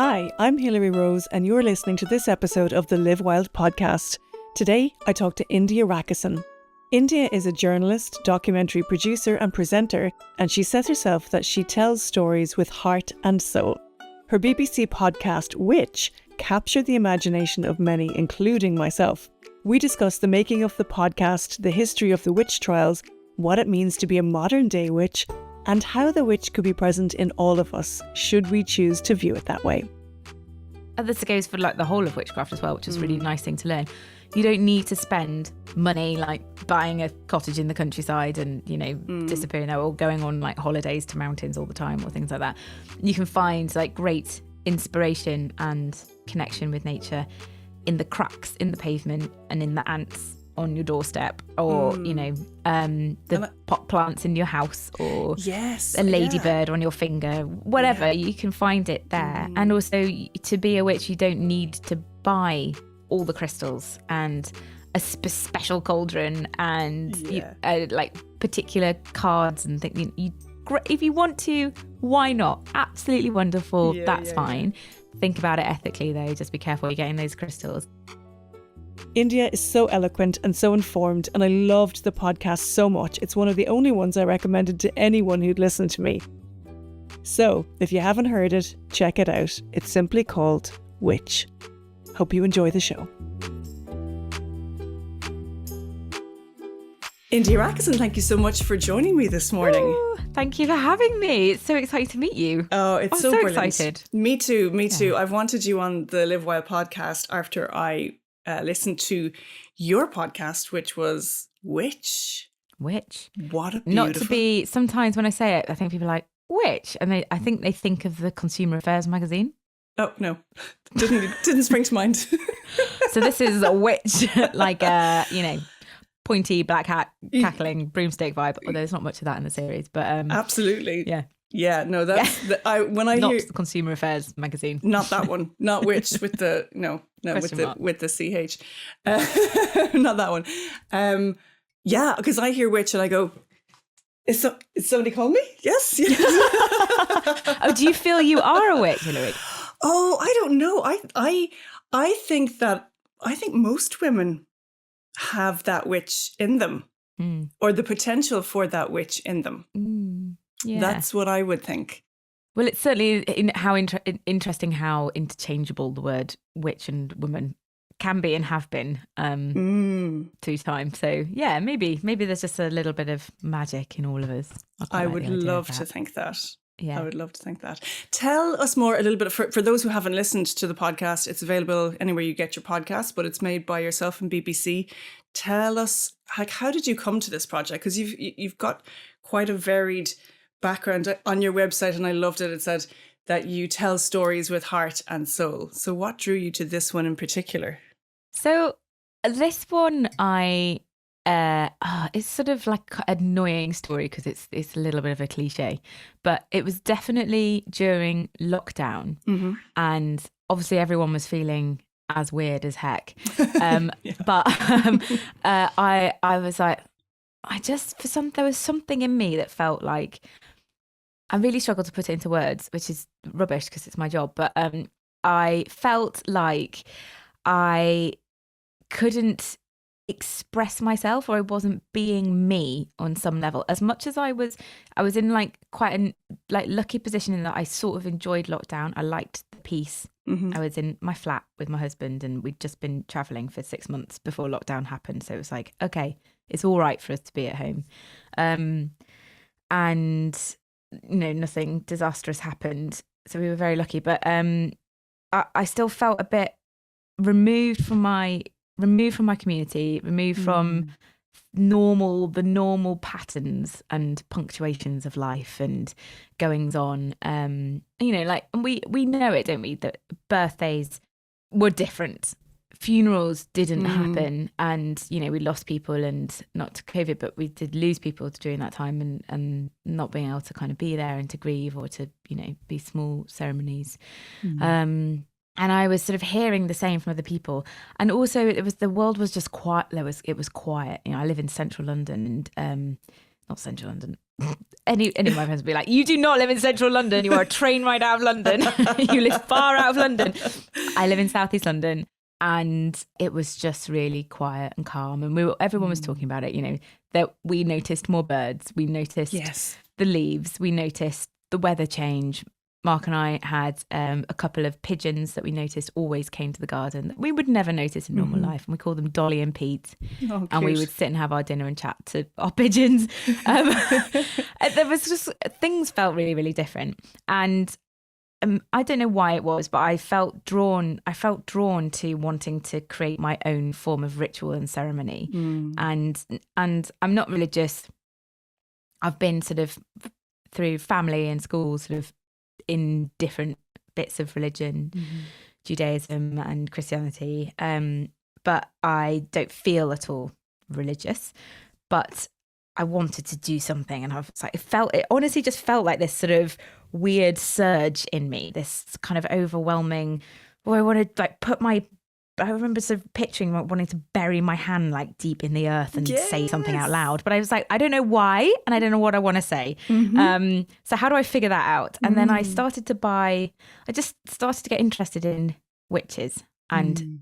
Hi, I'm Hilary Rose and you're listening to this episode of the Live Wild podcast. Today, I talk to India Rakusen. India is a journalist, documentary producer and presenter, and she says herself that she tells stories with heart and soul. Her BBC podcast, Witch, captured the imagination of many, including myself. We discuss the making of the podcast, the history of the witch trials, what it means to be a modern-day witch, and how the witch could be present in all of us, should we choose to view it that way. And this goes for like the whole of witchcraft as well, which is a really nice thing to learn. You don't need to spend money like buying a cottage in the countryside and, disappearing there, or going on like holidays to mountains all the time or things like that. You can find like great inspiration and connection with nature in the cracks in the pavement and in the ants on your doorstep, or the pot plants in your house, or a ladybird on your finger, whatever. You can find it there. And also, to be a witch, you don't need to buy all the crystals and a special cauldron and like particular cards and things. If you want to, why not? Absolutely wonderful. That's fine. Think about it ethically though. Just be careful you're getting those crystals. India is so eloquent and so informed, and I loved the podcast so much. It's one of the only ones I recommended to anyone who'd listen to me. So, if you haven't heard it, check it out. It's simply called Witch. Hope you enjoy the show. India Rakusen, thank you so much for joining me this morning. Ooh, thank you for having me. It's so exciting to meet you. Oh, it's I'm so brilliant. Excited. Me too. I've wanted you on the Live Wild podcast after I listened to your podcast, which was Witch. Witch. What a beautiful... Not to be... Sometimes when I say it, I think people are like, Witch? And I think they think of the Consumer Affairs magazine. Oh, no. Didn't spring to mind. So this is a witch, like a, pointy black hat, cackling broomstick vibe. Although there's not much of that in the series, but absolutely. Yeah. Yeah, no, that's when I not hear the Consumer Affairs magazine. Not that one. Not Witch with the with the CH. Not that one. Yeah, because I hear witch and I go, is somebody called me? Yes. Oh, do you feel you are a witch, Hilary? Oh, I don't know. I think most women have that witch in them, or the potential for that witch in them. Yeah. That's what I would think. Well, it's certainly interesting how interchangeable the word witch and woman can be and have been through time. So yeah, maybe there's just a little bit of magic in all of us. I would love to think that. Yeah. I would love to think that. Tell us more a little bit, for those who haven't listened to the podcast, it's available anywhere you get your podcast, but it's made by yourself and BBC. Tell us, how did you come to this project? Because you've got quite a varied background on your website, and I loved it. It said that you tell stories with heart and soul. So what drew you to this one in particular? So this one, it's sort of like an annoying story because it's a little bit of a cliche, but it was definitely during lockdown, and obviously everyone was feeling as weird as heck. But I was like, there was something in me that felt like, I really struggled to put it into words, which is rubbish because it's my job. But I felt like I couldn't express myself, or I wasn't being me on some level. As much as I was in like quite a lucky position in that I sort of enjoyed lockdown. I liked the peace. I was in my flat with my husband, and we'd just been traveling for 6 months before lockdown happened. So it was like, okay, it's all right for us to be at home. And nothing disastrous happened, so we were very lucky. But I still felt a bit removed from my community, removed from the normal patterns and punctuations of life and goings on. And we know it, don't we, that birthdays were different. Funerals didn't happen, and we lost people, and not to COVID, but we did lose people during that time, and not being able to kind of be there and to grieve, or to be small ceremonies. And I was sort of hearing the same from other people, and also the world was just quiet. It was quiet. I live in central London, and not central London, any of my friends would be like, you do not live in central London. You are a train ride out of London. You live far out of London. I live in southeast London. And it was just really quiet and calm. And everyone was talking about it, that we noticed more birds. We noticed the leaves. We noticed the weather change. Mark and I had a couple of pigeons that we noticed always came to the garden that we would never notice in normal life. And we called them Dolly and Pete. Oh, and we would sit and have our dinner and chat to our pigeons. There was just, things felt really, really different. And I don't know why it was, but I felt drawn to wanting to create my own form of ritual and ceremony. And I'm not religious. I've been sort of through family and school, sort of in different bits of religion, Judaism and Christianity. But I don't feel at all religious, but I wanted to do something. And I was like, it honestly just felt like this sort of weird surge in me, this kind of overwhelming, I wanted like I remember sort of picturing wanting to bury my hand like deep in the earth and say something out loud. But I was like, I don't know why, and I don't know what I want to say. So how do I figure that out? And then I just started to get interested in witches and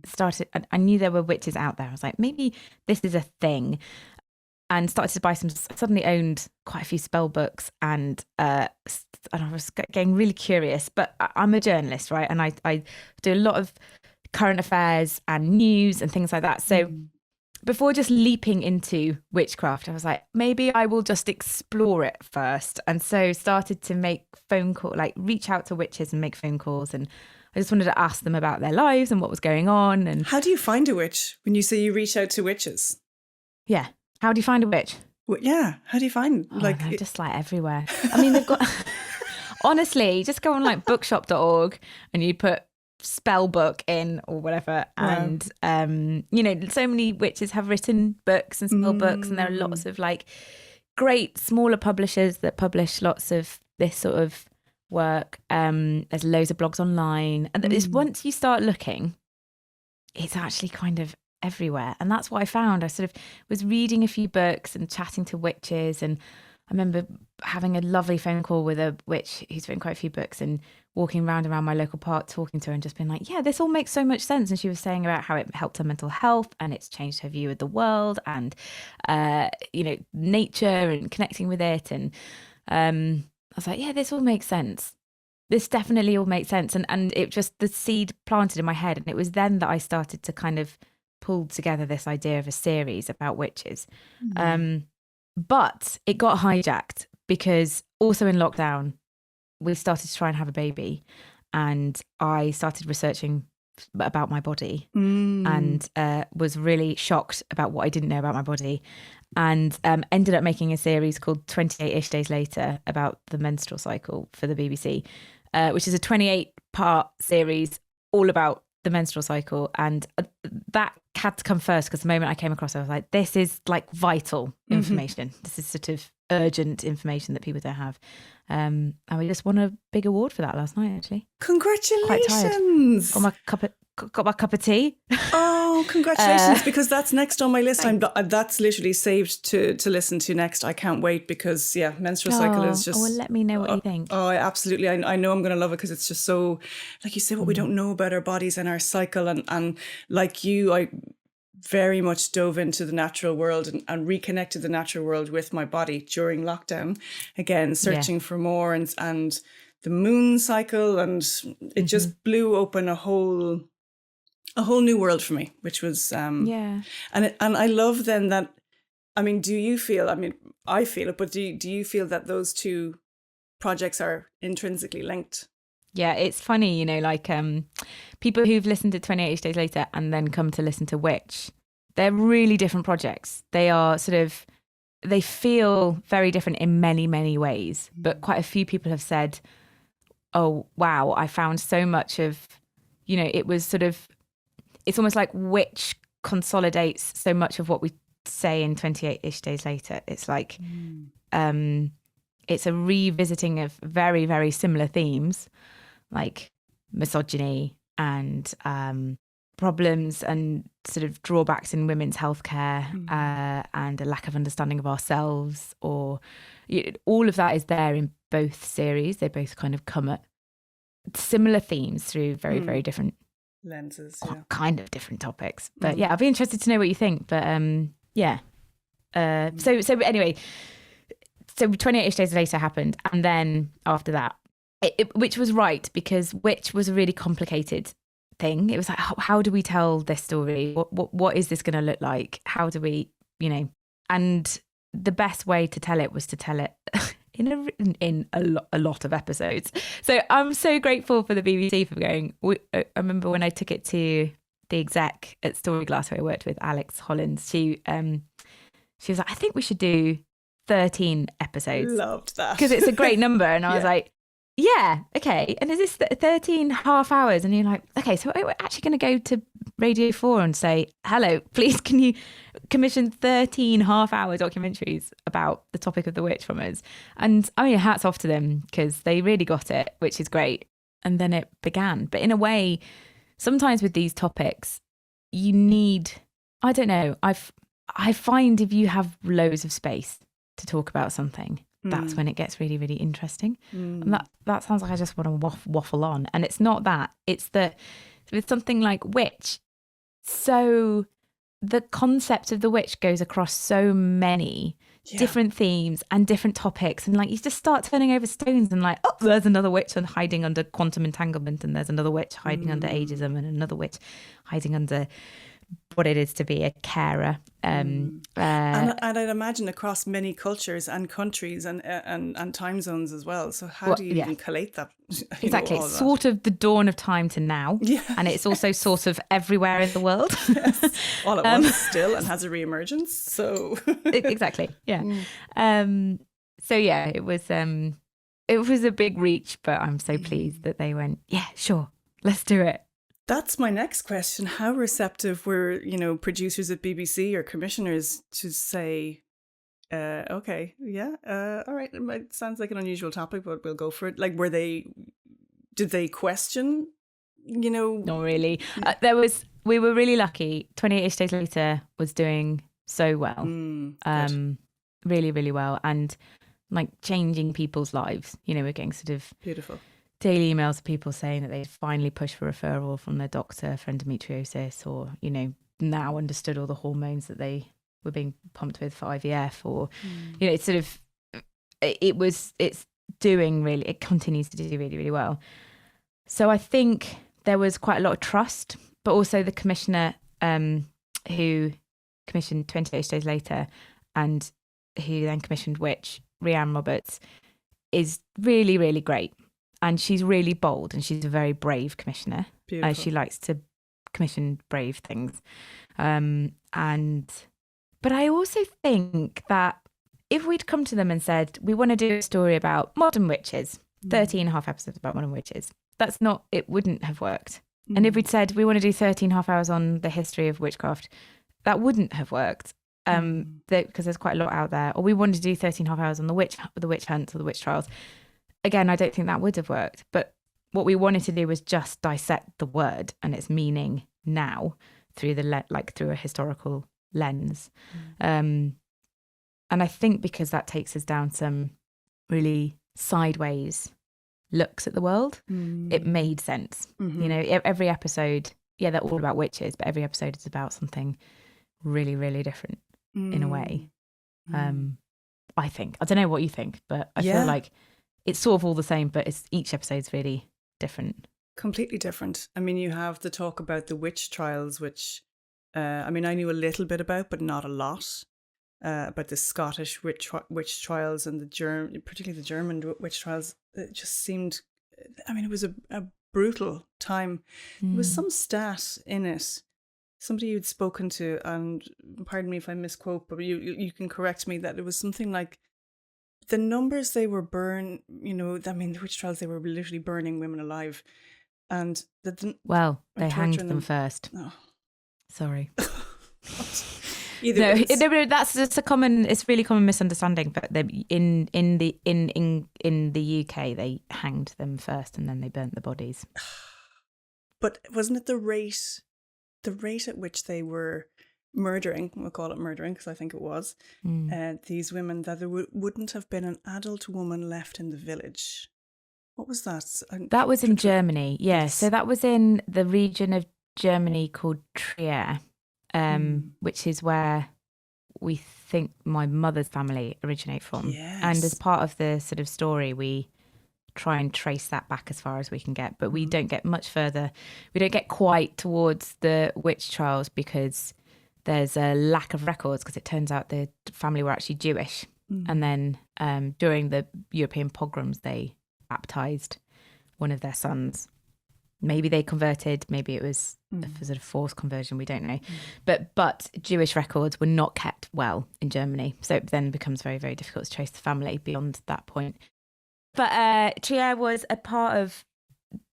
I knew there were witches out there. I was like, maybe this is a thing. And started to buy suddenly owned quite a few spell books and I was getting really curious. But I'm a journalist, right? And I do a lot of current affairs and news and things like that. So before just leaping into witchcraft, I was like, maybe I will just explore it first. And so started to make reach out to witches and make phone calls. And I just wanted to ask them about their lives and what was going on. And how do you find a witch when you say you reach out to witches? Yeah. How do you find a witch? Well, yeah. How do you find they're just like everywhere. I mean, they've got honestly, just go on like bookshop.org and you put spell book in or whatever. And, so many witches have written books and spell books. And there are lots of like great smaller publishers that publish lots of this sort of work. There's loads of blogs online. And it's once you start looking, it's actually kind of everywhere. And that's what I found. I sort of was reading a few books and chatting to witches, and I remember having a lovely phone call with a witch who's written quite a few books and walking around my local park talking to her and just being like, yeah, this all makes so much sense. And she was saying about how it helped her mental health and it's changed her view of the world and nature and connecting with it. And I was like, yeah, this all makes sense. This definitely all makes sense. And it just, the seed planted in my head. And it was then that I started to kind of pulled together this idea of a series about witches. But it got hijacked because also in lockdown, we started to try and have a baby, and I started researching about my body and was really shocked about what I didn't know about my body, and ended up making a series called 28-ish Days Later about the menstrual cycle for the BBC, which is a 28-part series all about the menstrual cycle. And that had to come first because the moment I came across it, I was like, this is like vital information. This is sort of urgent information that people don't have. And we just won a big award for that last night, actually. Congratulations. Got my cup of tea. Oh, congratulations, because that's next on my list. That's literally saved to listen to next. I can't wait because, menstrual cycle is just... well, let me know what you think. Oh, absolutely. I know I'm going to love it because it's just so, like you say, what we don't know about our bodies and our cycle. And like you, I very much dove into the natural world and reconnected the natural world with my body during lockdown. Again, searching for more and the moon cycle, and it just blew open a whole new world for me, which was and I love then that, I mean, do you feel, I mean, I feel it, but do you feel that those two projects are intrinsically linked? Yeah, it's funny, like people who've listened to 28 Days Later and then come to listen to Witch, they're really different projects. They are they feel very different in many, many ways, but quite a few people have said, oh, wow, I found so much of, it was sort of, it's almost like Witch consolidates so much of what we say in 28-ish Days Later. It's like, it's a revisiting of very, very similar themes, like misogyny and problems and sort of drawbacks in women's healthcare, and a lack of understanding of ourselves, or all of that is there in both series. They both kind of come at similar themes through very, very different lenses, kind of different topics. But yeah, I'll be interested to know what you think. But so anyway, so 28 days later happened, and then after that, which was right, because which was a really complicated thing. It was like, how do we tell this story? What is this going to look like? How do we, and the best way to tell it was to tell it in a lot of episodes. So I'm so grateful for the BBC for going. I remember when I took it to the exec at Storyglass, where I worked with Alex Hollins, she was like, I think we should do 13 episodes. Loved that. Because it's a great number. And I was like, yeah, okay. And is this 13 half hours? And you're like, okay, so we're actually going to go to Radio 4 and say, hello, please, can you commission 13 half-hour documentaries about the topic of the witch from us? And I mean, hats off to them, because they really got it, which is great. And then it began. But in a way, sometimes with these topics, you need, I don't know, I find if you have loads of space to talk about something, that's when it gets really, really interesting. And that sounds like I just want to waffle on. And it's not that. It's that with something like witch, so the concept of the witch goes across so many different themes and different topics. And like, you just start turning over stones and like, oh, there's another witch hiding under quantum entanglement, and there's another witch hiding under ageism, and another witch hiding under what it is to be a carer. And I'd imagine across many cultures and countries and time zones as well. So how do you even collate that? Exactly. It's sort of the dawn of time to now. Yeah. And it's also sort of everywhere in the world. Yes. All at once still, and has a reemergence. So exactly. Yeah. So yeah, it was a big reach, but I'm so pleased that they went, yeah, sure, let's do it. That's my next question. How receptive were, producers at BBC or commissioners to say, okay, all right, it sounds like an unusual topic, but we'll go for it. Like, did they question, Not really. We were really lucky. 28 days later was doing so well. Really, really well. And like changing people's lives. We're getting sort of beautiful daily emails of people saying that they'd finally pushed for referral from their doctor for endometriosis, or, now understood all the hormones that they were being pumped with for IVF, or, it's sort of, it continues to do really, really well. So I think there was quite a lot of trust, but also the commissioner who commissioned 28 days later, and who then commissioned Witch, Rhiannon Roberts, is really, really great. And she's really bold, and she's a very brave commissioner. She likes to commission brave things. But I also think that if we'd come to them and said, we want to do a story about modern witches, 13 and a half episodes about modern witches, it wouldn't have worked. And if we'd said, we want to do 13 and a half hours on the history of witchcraft, that wouldn't have worked. Because there's quite a lot out there. Or we wanted to do 13 and a half hours on the witch hunts or the witch trials. Again, I don't think that would have worked. But what we wanted to do was just dissect the word and its meaning now through through a historical lens. And I think because that takes us down some really sideways looks at the world, it made sense. Every episode, they're all about witches, but every episode is about something really, really different in a way. I think. I don't know what you think, but I feel like it's sort of all the same, but each episode's really different. Completely different. I mean, you have the talk about the witch trials, which, I knew a little bit about, but not a lot, about the Scottish witch trials and particularly the German witch trials. It just seemed, it was a brutal time. There was some stat in it, somebody you'd spoken to, and pardon me if I misquote, but you can correct me, that it was something like the numbers they were the witch trials, they were literally burning women alive. And they hanged them first. Oh. Sorry. That's just it's really common misunderstanding. But in the UK, they hanged them first, and then they burnt the bodies. But wasn't it the rate the rate at which they were murdering, we'll call it murdering because I think it was, these women, that there wouldn't have been an adult woman left in the village. What was that? That was in Germany, yeah. Yes. So that was in the region of Germany called Trier, which is where we think my mother's family originate from. Yes. And as part of the sort of story, we try and trace that back as far as we can get, but we don't get much further. We don't get quite towards the witch trials because there's a lack of records, because it turns out the family were actually Jewish. And then during the European pogroms, they baptized one of their sons. Maybe they converted, maybe it was a sort of forced conversion, we don't know. But Jewish records were not kept well in Germany, so it then becomes very, very difficult to trace the family beyond that point. But Trier was a part of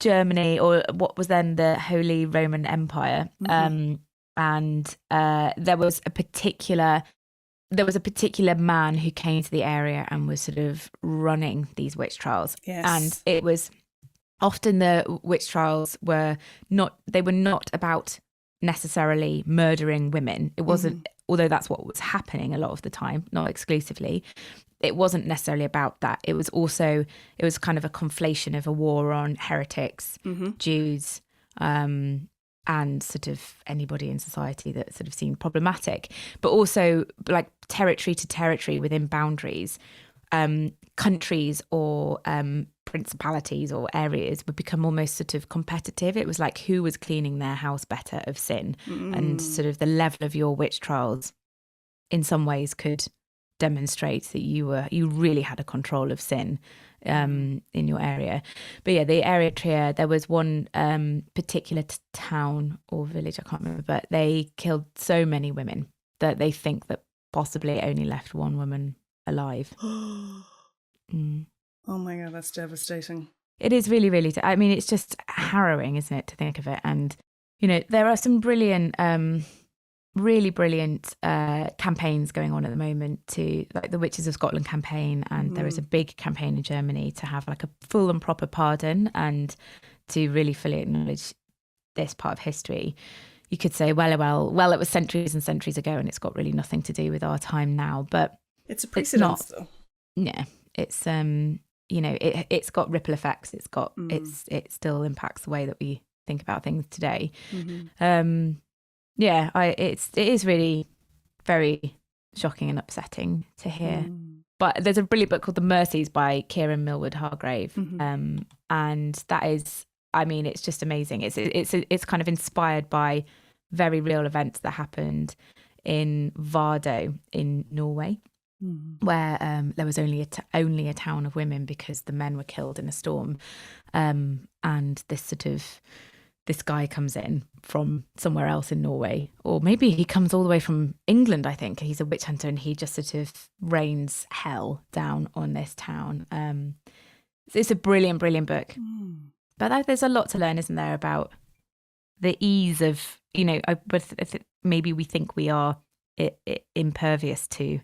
Germany, or what was then the Holy Roman Empire, and there was a particular man who came to the area and was sort of running these witch trials. Yes. And it was often the witch trials were not about necessarily murdering women. It wasn't, although that's what was happening a lot of the time, not exclusively. It wasn't necessarily about that. It was kind of a conflation of a war on heretics, Jews, and sort of anybody in society that sort of seemed problematic, but also like territory to territory within boundaries, countries or principalities or areas would become almost sort of competitive. It was like who was cleaning their house better of sin, and sort of the level of your witch trials in some ways could demonstrate that you really had a control of sin in your area. But yeah, the area of Trier, there was one particular town or village, I can't remember, but they killed so many women that they think that possibly only left one woman alive. Oh my God, that's devastating. It is really, really, I mean, it's just harrowing, isn't it, to think of it. And, you know, there are some brilliant, really brilliant campaigns going on at the moment, to like the Witches of Scotland campaign, and there is a big campaign in Germany to have like a full and proper pardon and to really fully acknowledge this part of history. You could say, well, it was centuries and centuries ago and it's got really nothing to do with our time now, but it's a precedent though. Yeah, it's you know, it's got ripple effects. It's got it still impacts the way that we think about things today. Yeah, it is really very shocking and upsetting to hear. But there's a brilliant book called The Mercies by Kieran Millward Hargrave, and that is, I mean, it's just amazing. It's kind of inspired by very real events that happened in Vardø in Norway, where there was only a town of women because the men were killed in a storm, and this guy comes in from somewhere else in Norway, or maybe he comes all the way from England, I think. He's a witch hunter and he just sort of rains hell down on this town. It's a brilliant, brilliant book. But there's a lot to learn, isn't there, about the ease of, you know, maybe we think we are impervious to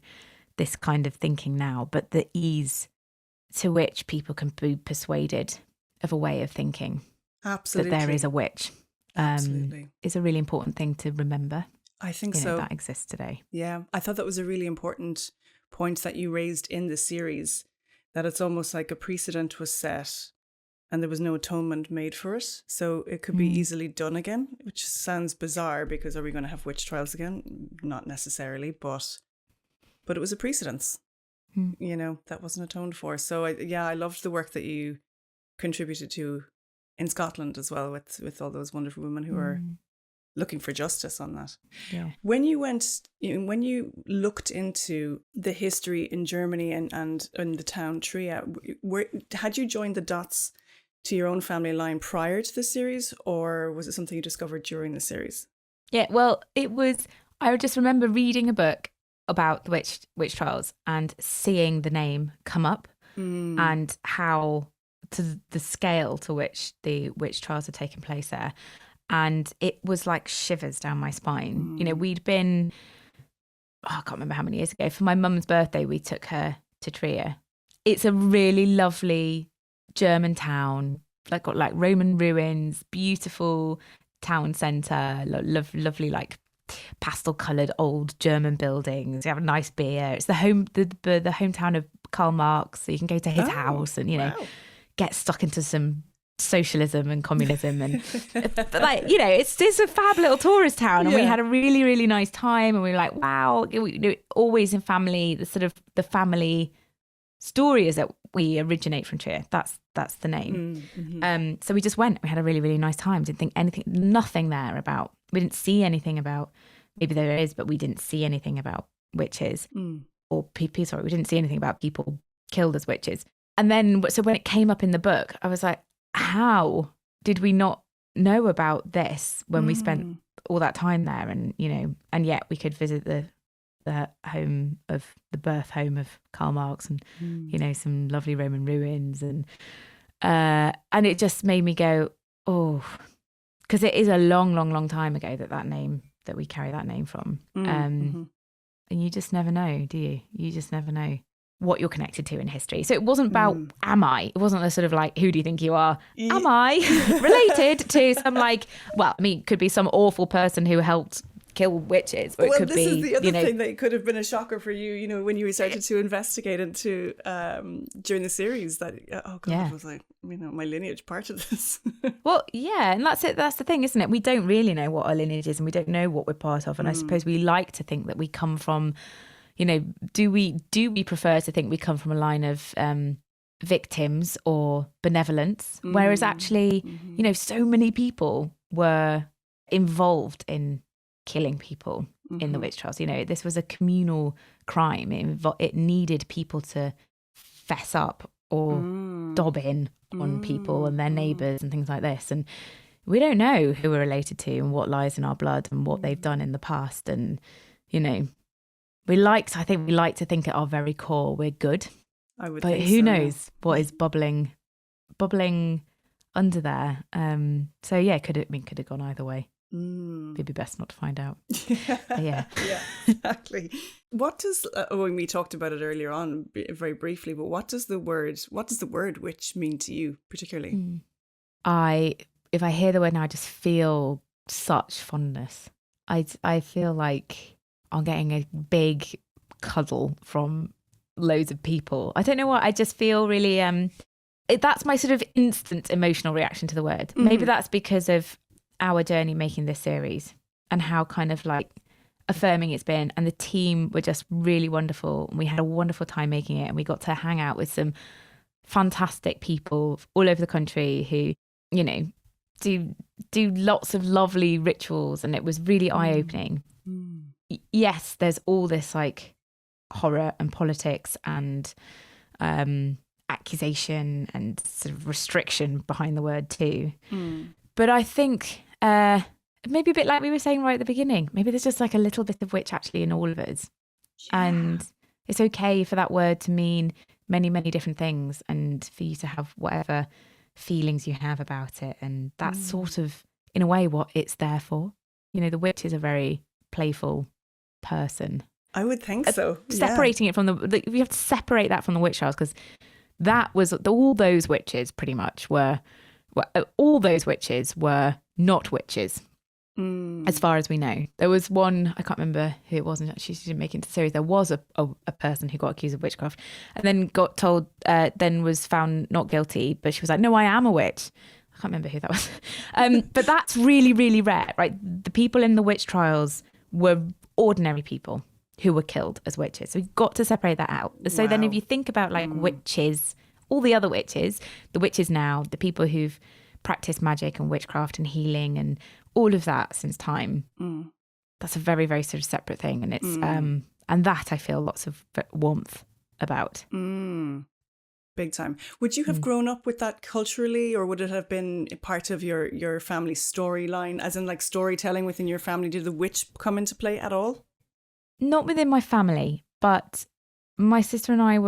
this kind of thinking now, but the ease to which people can be persuaded of a way of thinking. Absolutely. That there is a witch Absolutely. Is a really important thing to remember. I think so. That exists today. Yeah, I thought that was a really important point that you raised in the series, that it's almost like a precedent was set and there was no atonement made for it. So it could be easily done again, which sounds bizarre because are we going to have witch trials again? Not necessarily, but it was a precedence, you know, that wasn't atoned for. So I loved the work that you contributed to in Scotland as well, with all those wonderful women who are looking for justice on that. Yeah. When you looked into the history in Germany and in the town Trier, had you joined the dots to your own family line prior to the series, or was it something you discovered during the series? Yeah, well, I just remember reading a book about the witch trials and seeing the name come up and how, to the scale to which the witch trials had taken place there. And it was like shivers down my spine. You know, we'd been, I can't remember how many years ago, for my mum's birthday, we took her to Trier. It's a really lovely German town, like got like Roman ruins, beautiful, town centre, lovely like pastel coloured old German buildings. You have a nice beer. It's the hometown of Karl Marx, so you can go to his house and get stuck into some socialism and communism and but like, it's a fab little tourist town, and we had a really, really nice time, and we were like, wow. Always in family, the family story is that we originate from Trier. That's the name. So we just went. We had a really, really nice time. Didn't think nothing there about. We didn't see anything about. Maybe there is, but we didn't see anything about witches or people. Sorry, we didn't see anything about people killed as witches. And then, so when it came up in the book, I was like, how did we not know about this when we spent all that time there? And and yet we could visit the birth home of Karl Marx, and some lovely Roman ruins, and it just made me go, oh, because it is a long, long, long time ago that we carry that name from, and you just never know, do you? You just never know what you're connected to in history. So it wasn't about it wasn't a sort of like, who do you think you are? Am I related to some could be some awful person who helped kill witches, or it could be, is the other thing that could have been a shocker for you, when you started to investigate into during the series, that I was like, my lineage part of this. Well, yeah, and that's it. That's the thing, isn't it? We don't really know what our lineage is, and we don't know what we're part of. And I suppose we like to think that we come from, do we prefer to think we come from a line of victims or benevolence, whereas actually, so many people were involved in killing people in the witch trials. This was a communal crime. It needed people to fess up or dob in on people and their neighbours and things like this. And we don't know who we're related to and what lies in our blood and what they've done in the past. And, we like to think at our very core we're good. I would, but who knows what is bubbling under there. So yeah, could have gone either way. Maybe best not to find out. Yeah, exactly. What does we talked about it earlier on very briefly, but what does the word witch mean to you particularly? If I hear the word now, I just feel such fondness. I feel like I'm getting a big cuddle from loads of people. I don't know what, I just feel really that's my sort of instant emotional reaction to the word. Maybe that's because of our journey making this series and how kind of like affirming it's been, and the team were just really wonderful, and we had a wonderful time making it, and we got to hang out with some fantastic people all over the country who do lots of lovely rituals, and it was really eye-opening. Yes, there's all this like horror and politics and accusation and sort of restriction behind the word too, but I think maybe a bit like we were saying right at the beginning, maybe there's just like a little bit of witch actually in all of us. And it's okay for that word to mean many, many different things, and for you to have whatever feelings you have about it. And that's sort of, in a way, what it's there for. The witch is a very playful person. I would think so. Separating it from we have to separate that from the witch trials, because that was all those witches pretty much were not witches, as far as we know. There was one, I can't remember who it was, and she didn't make it into the series. There was a person who got accused of witchcraft and then got told, then was found not guilty, but she was like, no, I am a witch. I can't remember who that was. But that's really, really rare, right? The people in the witch trials were ordinary people who were killed as witches. So we've got to separate that out. So then if you think about like witches, all the other witches, the witches now, the people who've practiced magic and witchcraft and healing and all of that since time, that's a very, very sort of separate thing. And it's and that I feel lots of warmth about. Big time. Would you have grown up with that culturally, or would it have been part of your family storyline, as in like storytelling within your family? Did the witch come into play at all? Not within my family, but my sister and I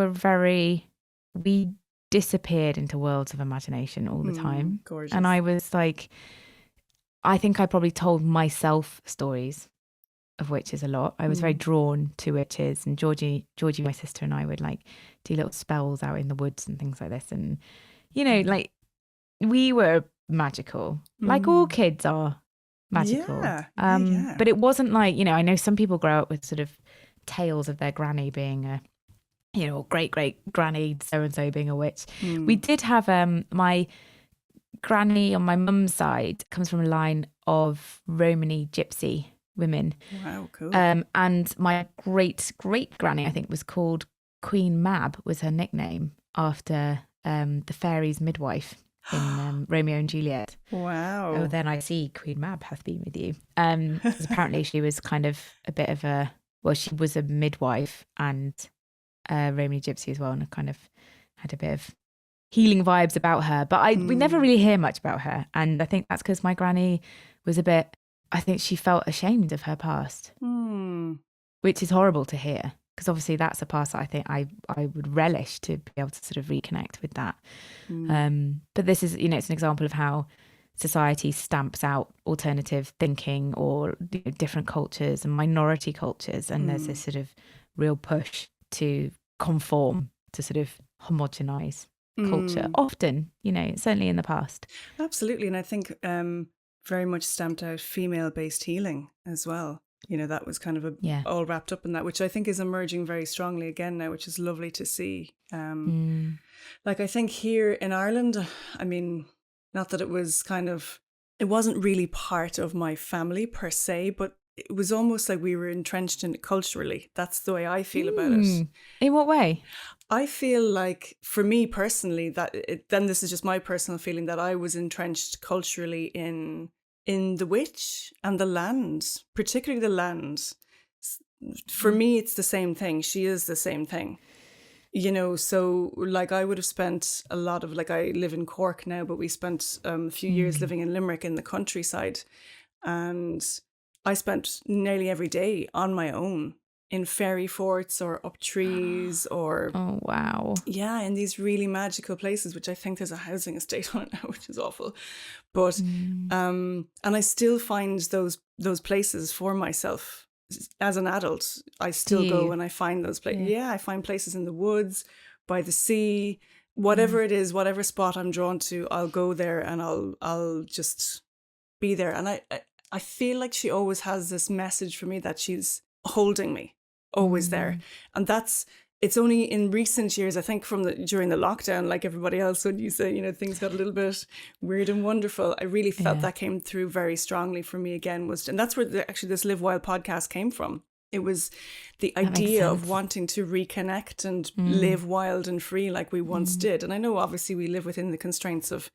we disappeared into worlds of imagination all the time. Gorgeous. And I was like, I think I probably told myself stories of witches a lot. I was very drawn to witches, and Georgie, my sister, and I would like do little spells out in the woods and things like this. And, like we were magical, like all kids are magical. Yeah. But it wasn't like, I know some people grow up with sort of tales of their granny being a, great granny so and so being a witch. We did have my granny on my mum's side comes from a line of Romany gypsy women. Wow, cool. And my great granny, I think, was called Queen Mab, was her nickname, after the fairy's midwife in Romeo and Juliet. Wow. Oh, then I see Queen Mab hath been with you. Because apparently she was kind of a bit of she was a midwife and Romany gypsy as well, and I kind of had a bit of healing vibes about her. But we never really hear much about her. And I think that's because my granny was I think she felt ashamed of her past, which is horrible to hear. Because obviously that's a past that I think I would relish to be able to sort of reconnect with that. But this is, it's an example of how society stamps out alternative thinking or different cultures and minority cultures. And there's this sort of real push to conform, to sort of homogenize culture. Often, certainly in the past. Absolutely. And I think very much stamped out female-based healing as well. That was kind of all wrapped up in that, which I think is emerging very strongly again now, which is lovely to see. Like I think here in Ireland, I mean, not that it wasn't really part of my family per se, but it was almost like we were entrenched in it culturally. That's the way I feel about it. In what way? I feel like, for me personally, then this is just my personal feeling, that I was entrenched culturally in the witch and the land, particularly the land. For me, it's the same thing. She is the same thing. So like I would have spent a lot of, like I live in Cork now, but we spent a few years living in Limerick in the countryside. And I spent nearly every day on my own in fairy forts or up trees or... Oh, wow. Yeah, in these really magical places, which I think there's a housing estate on it now, which is awful. But, and I still find those places for myself. As an adult, I still go and I find those places. Yeah, I find places in the woods, by the sea, whatever it is, whatever spot I'm drawn to, I'll go there and I'll just be there. And I feel like she always has this message for me that she's holding me, always there. And it's only in recent years, I think during the lockdown, like everybody else, when you say, things got a little bit weird and wonderful, I really felt that came through very strongly for me again. And that's where actually this Live Wild podcast came from. It was the idea of wanting to reconnect and live wild and free like we once did. And I know obviously we live within the constraints of,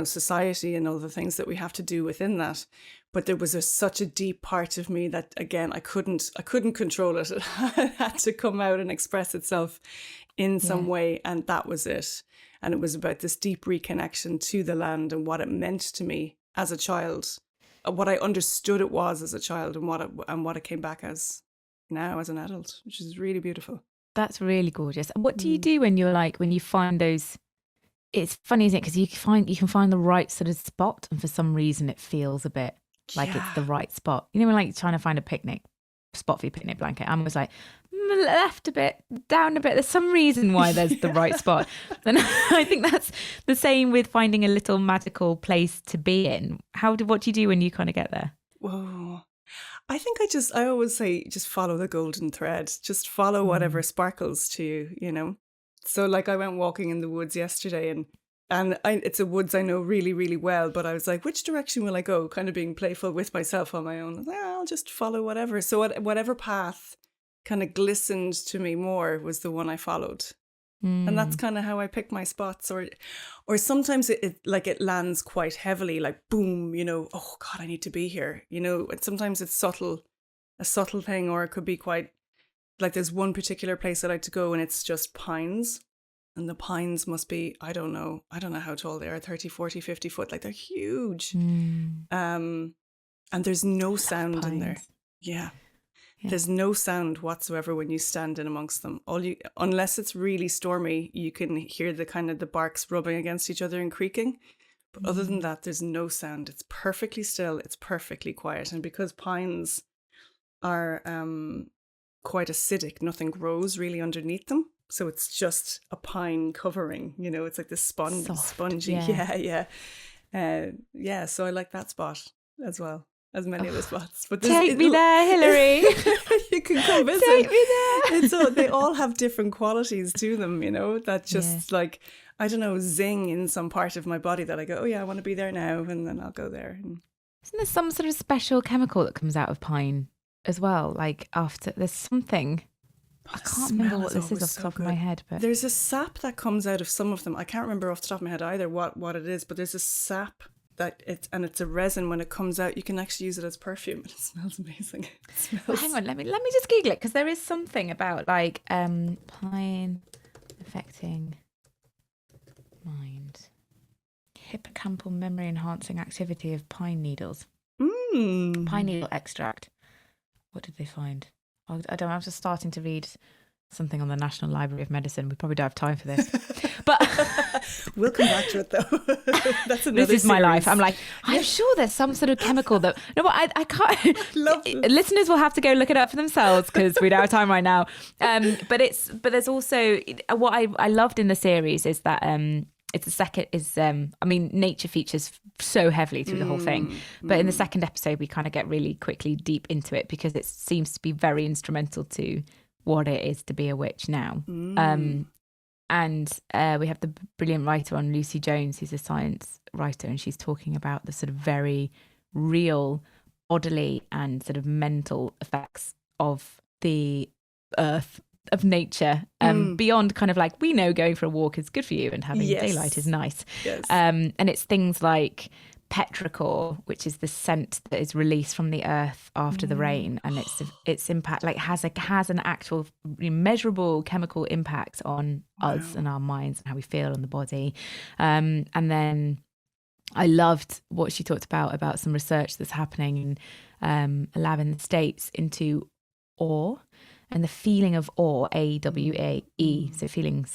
society and all the things that we have to do within that. But there was such a deep part of me that, again, I couldn't control it. It had to come out and express itself in some way. And that was it. And it was about this deep reconnection to the land and what it meant to me as a child, what I understood it was as a child, and what it came back as now as an adult, which is really beautiful. That's really gorgeous. And what do you do when you find those? It's funny, isn't it? Because you can find the right sort of spot, and for some reason it feels a bit like it's the right spot. When like trying to find a picnic spot for your picnic blanket, I was like, left a bit, down a bit. There's some reason why there's the right spot. And I think that's the same with finding a little magical place to be in. What do you do when you kind of get there? Whoa. I think I always say, just follow the golden thread. Just follow whatever sparkles to you, So like I went walking in the woods yesterday and it's a woods I know really, really well, but I was like, which direction will I go? Kind of being playful with myself on my own. I'll just follow whatever. So whatever path kind of glistened to me more was the one I followed. And that's kind of how I pick my spots. Or sometimes it lands quite heavily, like boom, oh God, I need to be here. And sometimes it's a subtle thing, or it could be quite, like there's one particular place I like to go and it's just pines. And the pines must be, I don't know how tall they are, 30, 40, 50 foot. Like they're huge. And there's no sound in there. Yeah. There's no sound whatsoever when you stand in amongst them. Unless it's really stormy, you can hear the kind of the barks rubbing against each other and creaking. But other than that, there's no sound. It's perfectly still. It's perfectly quiet. And because pines are quite acidic, nothing grows really underneath them. So it's just a pine covering, it's like this spongy. Yeah. So I like that spot as well. as many of the spots. But take me there, Hilary. You can come visit. Take me there. They all have different qualities to them, that just like, I don't know, zing in some part of my body that I go, oh yeah, I want to be there now, and then I'll go there. Isn't there some sort of special chemical that comes out of pine as well? Like after, there's something, I can't remember what this is off the top of my head, but there's a sap that comes out of some of them. I can't remember off the top of my head either what it is, but there's a sap that it's a resin. When it comes out, you can actually use it as perfume, and it smells amazing. Hang on, let me just Google it, because there is something about like pine affecting mind, hippocampal memory enhancing activity of pine needles. Pine needle extract. What did they find? I don't know, I'm just starting to read something on the National Library of Medicine. We probably don't have time for this, but we'll come back to it though. That's another this is my series. life. I'm like, I'm sure there's some sort of chemical that I can't. Listeners will have to go look it up for themselves, because we don't have time right now. But there's also what I loved in the series is that nature features so heavily through the whole thing, but in the second episode we kind of get really quickly deep into it, because it seems to be very instrumental to what it is to be a witch now. And we have the brilliant writer on, Lucy Jones, who's a science writer, and she's talking about the sort of very real bodily and sort of mental effects of the earth, of nature, beyond kind of like, we know going for a walk is good for you and having daylight is nice. Yes. And it's things like petrichor, which is the scent that is released from the earth after the rain, and its impact like has an actual measurable chemical impact on us and our minds and how we feel on the body. And then I loved what she talked about some research that's happening in a lab in the States into awe. And the feeling of awe, A-W-A-E, so feeling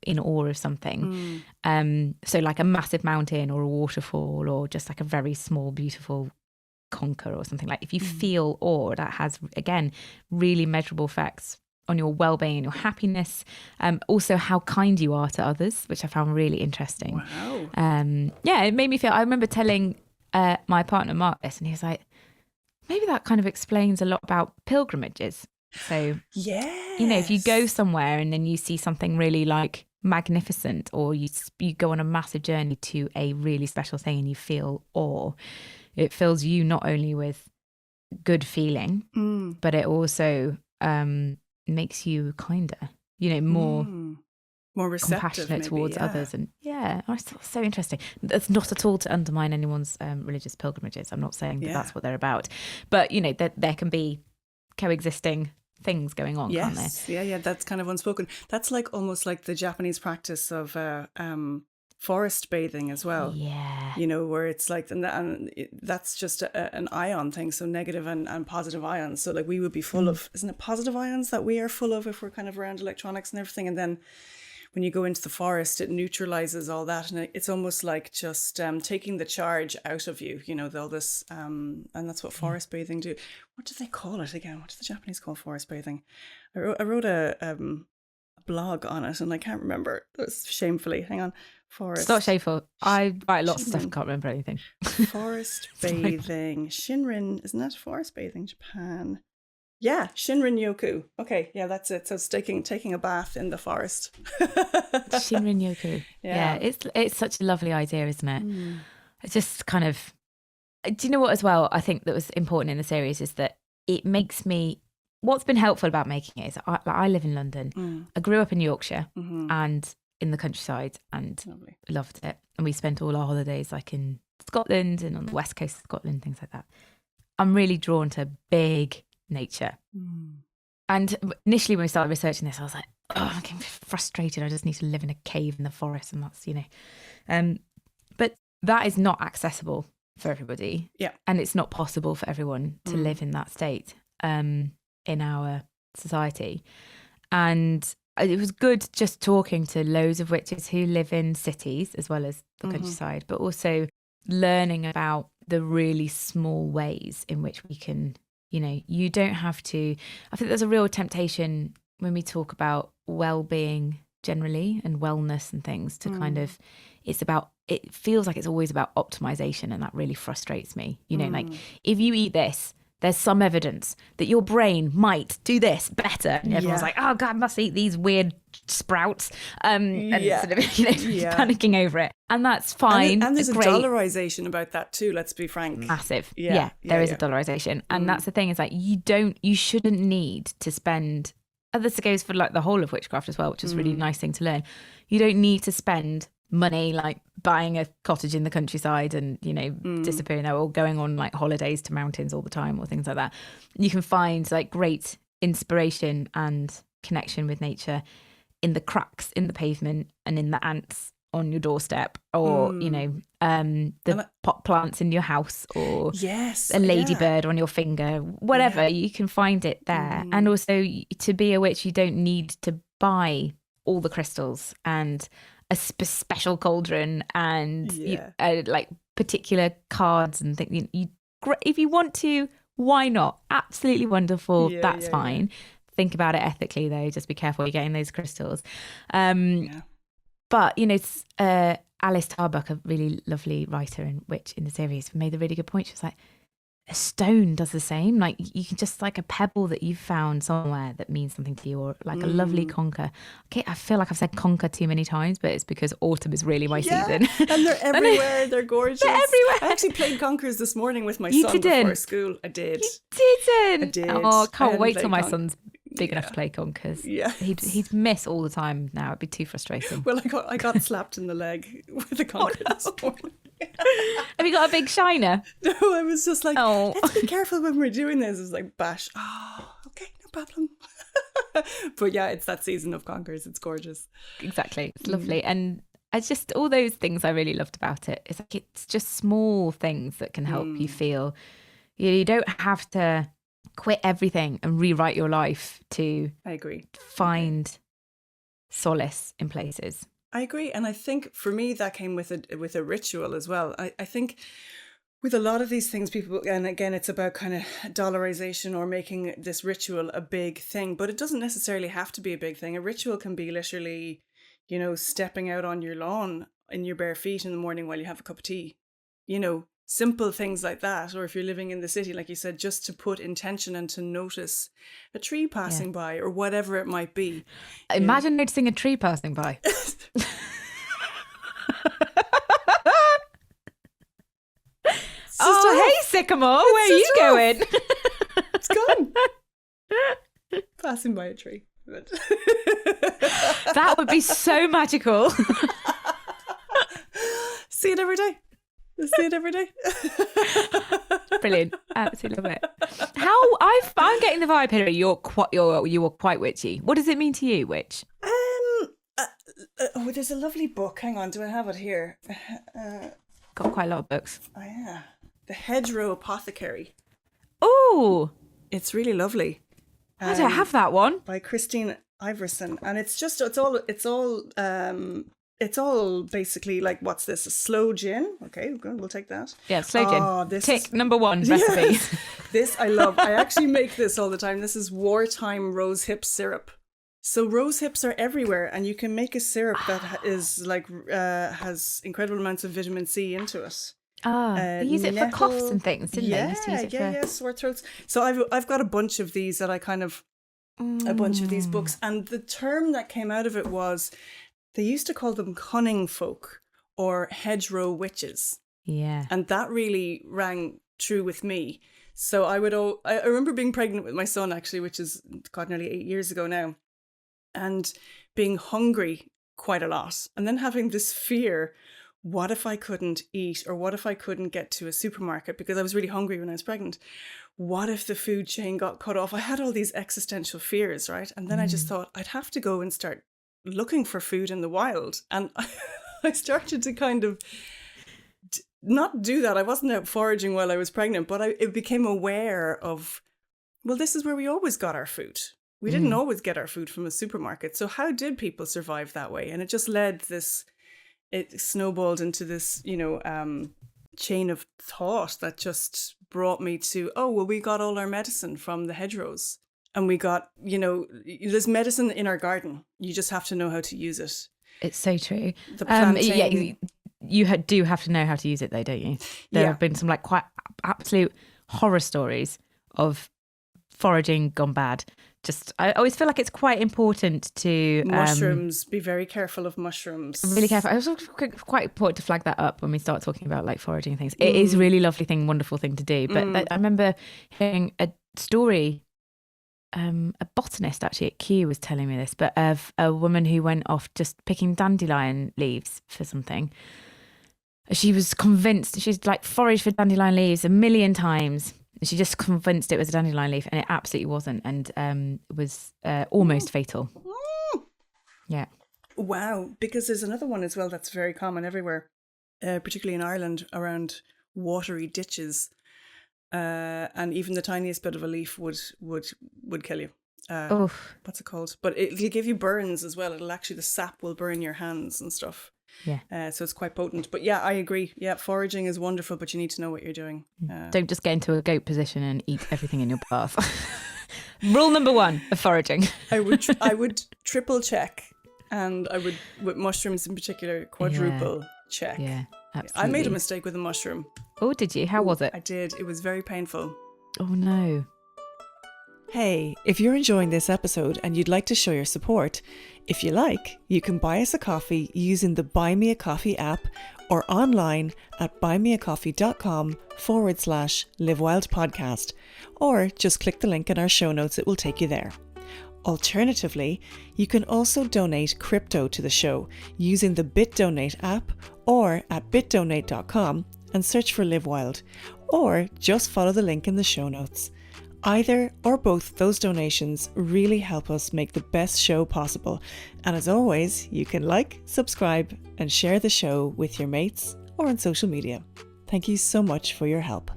in awe of something. So like a massive mountain or a waterfall, or just like a very small, beautiful conker or something. Like if you feel awe, that has, again, really measurable effects on your well-being and your happiness. Also how kind you are to others, which I found really interesting. Wow. It made me feel, I remember telling my partner Mark this, and he was like, maybe that kind of explains a lot about pilgrimages. So, if you go somewhere and then you see something really like magnificent, or you go on a massive journey to a really special thing and you feel awe, it fills you not only with good feeling, but it also makes you kinder, more receptive, compassionate towards others. And I thought it was so interesting. That's not at all to undermine anyone's religious pilgrimages. I'm not saying that that's what they're about, but there can be coexisting things going on, can't there? Yeah, that's kind of unspoken. That's like almost like the Japanese practice of forest bathing as well. Yeah. Where it's like, and that's just an ion thing, so negative and positive ions. So like we would be full of, isn't it positive ions that we are full of if we're kind of around electronics and everything, and then when you go into the forest, it neutralizes all that, and it's almost like just taking the charge out of you. All this, and that's what forest bathing do. What do they call it again? What does the Japanese call forest bathing? I wrote a blog on it, and I can't remember. It's shamefully. Hang on, forest. It's not shameful. I write lots of stuff and can't remember anything. Forest bathing, Shinrin, isn't that forest bathing? Japan. Yeah, Shinrin-yoku. Okay, yeah, that's it. So it's taking a bath in the forest. Shinrin-yoku. Yeah, it's such a lovely idea, isn't it? It's just kind of. Do you know what? As well, I think that was important in the series is that it makes me. What's been helpful about making it is I live in London. I grew up in Yorkshire and in the countryside, and loved it. And we spent all our holidays like in Scotland and on the west coast of Scotland, things like that. I'm really drawn to big nature. And initially when we started researching this, I was like, I'm getting frustrated. I just need to live in a cave in the forest, and that's, but that is not accessible for everybody. Yeah. And it's not possible for everyone to live in that state in our society. And it was good just talking to loads of witches who live in cities as well as the countryside, but also learning about the really small ways in which we can, you don't have to. I think there's a real temptation when we talk about well-being generally and wellness and things to kind of it feels like it's always about optimization, and that really frustrates me. You know, like if you eat this, there's some evidence that your brain might do this better. And everyone's like, oh God, I must eat these weird sprouts. And sort of, panicking over it. And that's fine. And there's a dollarization about that too, let's be frank. Massive. There is a dollarization. And that's the thing, is like, you shouldn't need to spend, and this goes for like the whole of witchcraft as well, which is a really nice thing to learn. You don't need to spend money like buying a cottage in the countryside and disappearing there, or going on like holidays to mountains all the time or things like that. You can find like great inspiration and connection with nature in the cracks in the pavement and in the ants on your doorstep, or the pot plants in your house, or a ladybird on your finger, whatever. You can find it there. And also, to be a witch, you don't need to buy all the crystals and a special cauldron and like particular cards and things. If you want to, why not? Absolutely wonderful. That's fine. Think about it ethically, though. Just be careful you're getting those crystals. But Alice Tarbuck, a really lovely writer and witch in the series, made a really good point. She was like, a stone does the same. Like, you can just, like a pebble that you've found somewhere that means something to you, or like a lovely conker. Okay, I feel like I've said conker too many times, but it's because autumn is really my season. And they're everywhere. They're gorgeous. They're everywhere. I actually played conkers this morning with my son before school. I did. You didn't? I did. Oh, I can't wait till my son's big enough to play conkers. Yeah. He'd miss all the time now. It'd be too frustrating. Well, I got slapped in the leg with a conker this morning. Have you got a big shiner? No, I was just like, let's be careful when we're doing this. It's like, bash. Oh, okay, no problem. But yeah, it's that season of conkers. It's gorgeous. Exactly. It's lovely. And it's just all those things I really loved about it. It's like, it's just small things that can help you feel. You don't have to quit everything and rewrite your life to find solace in places. I agree. And I think for me, that came with a ritual as well. I think with a lot of these things, people, and again, it's about kind of dollarization or making this ritual a big thing, but it doesn't necessarily have to be a big thing. A ritual can be literally, stepping out on your lawn in your bare feet in the morning while you have a cup of tea, simple things like that. Or if you're living in the city, like you said, just to put intention and to notice a tree passing by or whatever it might be. Imagine noticing a tree passing by. Hey, sycamore, where are you going? It's gone. Passing by a tree. That would be so magical. See it every day. See it every day. Brilliant. Absolutely love it. I'm getting the vibe here. You were quite witchy. What does it mean to you, witch? There's a lovely book. Hang on, do I have it here? Got quite a lot of books. Oh yeah, The Hedgerow Apothecary. Oh, it's really lovely. I don't have that one. By Christine Iverson, and it's all basically like, what's this? A slow gin? Okay, good. We'll take that. Yeah, slow gin. Tick number one recipe. Yes. This I love. I actually make this all the time. This is wartime rose hip syrup. So rose hips are everywhere, and you can make a syrup that is like has incredible amounts of vitamin C into it. They use it for coughs and things, didn't they? Used to use it for sore throats. So I've got a bunch of these that I kind of a bunch of these books, and the term that came out of it was, they used to call them cunning folk or hedgerow witches. Yeah. And that really rang true with me. So I remember being pregnant with my son, actually, which is nearly 8 years ago now, and being hungry quite a lot. And then having this fear, what if I couldn't eat, or what if I couldn't get to a supermarket because I was really hungry when I was pregnant? What if the food chain got cut off? I had all these existential fears, right? And then I just thought I'd have to go and start looking for food in the wild. And I started to kind of not do that. I wasn't out foraging while I was pregnant, but I became aware of, well, this is where we always got our food. We didn't always get our food from a supermarket. So how did people survive that way? And it just it snowballed into this, chain of thought that just brought me to, we got all our medicine from the hedgerows. And we got, there's medicine in our garden. You just have to know how to use it. It's so true. The plantain, do have to know how to use it though, don't you? There have been some like quite absolute horror stories of foraging gone bad. Just, I always feel like it's quite important to mushrooms. Be very careful of mushrooms. Really careful. I was quite important to flag that up when we start talking about like foraging things. It is a really lovely thing, wonderful thing to do. But I remember hearing a story. A botanist actually at Kew was telling me this, but of a woman who went off just picking dandelion leaves for something. She was convinced, she's like foraged for dandelion leaves a million times. She just convinced it was a dandelion leaf, and it absolutely wasn't, and was almost fatal. Yeah. Wow, because there's another one as well that's very common everywhere, particularly in Ireland, around watery ditches. And even the tiniest bit of a leaf would kill you. What's it called? But it'll give you burns as well. The sap will burn your hands and stuff. Yeah. So it's quite potent. But yeah, I agree. Yeah, foraging is wonderful, but you need to know what you're doing. Don't just get into a goat position and eat everything in your path. Rule number 1 of foraging. I would triple check, and I would, with mushrooms in particular, quadruple check. Yeah, absolutely. I made a mistake with a mushroom. Oh, did you? How was it? I did. It was very painful. Oh no. Hey, if you're enjoying this episode and you'd like to show your support, if you like, you can buy us a coffee using the Buy Me a Coffee app or online at buymeacoffee.com/livewildpodcast, or just click the link in our show notes, it will take you there. Alternatively, you can also donate crypto to the show using the BitDonate app or at bitdonate.com and search for Live Wild, or just follow the link in the show notes. Either or both those donations really help us make the best show possible. And as always, you can like, subscribe, and share the show with your mates or on social media. Thank you so much for your help.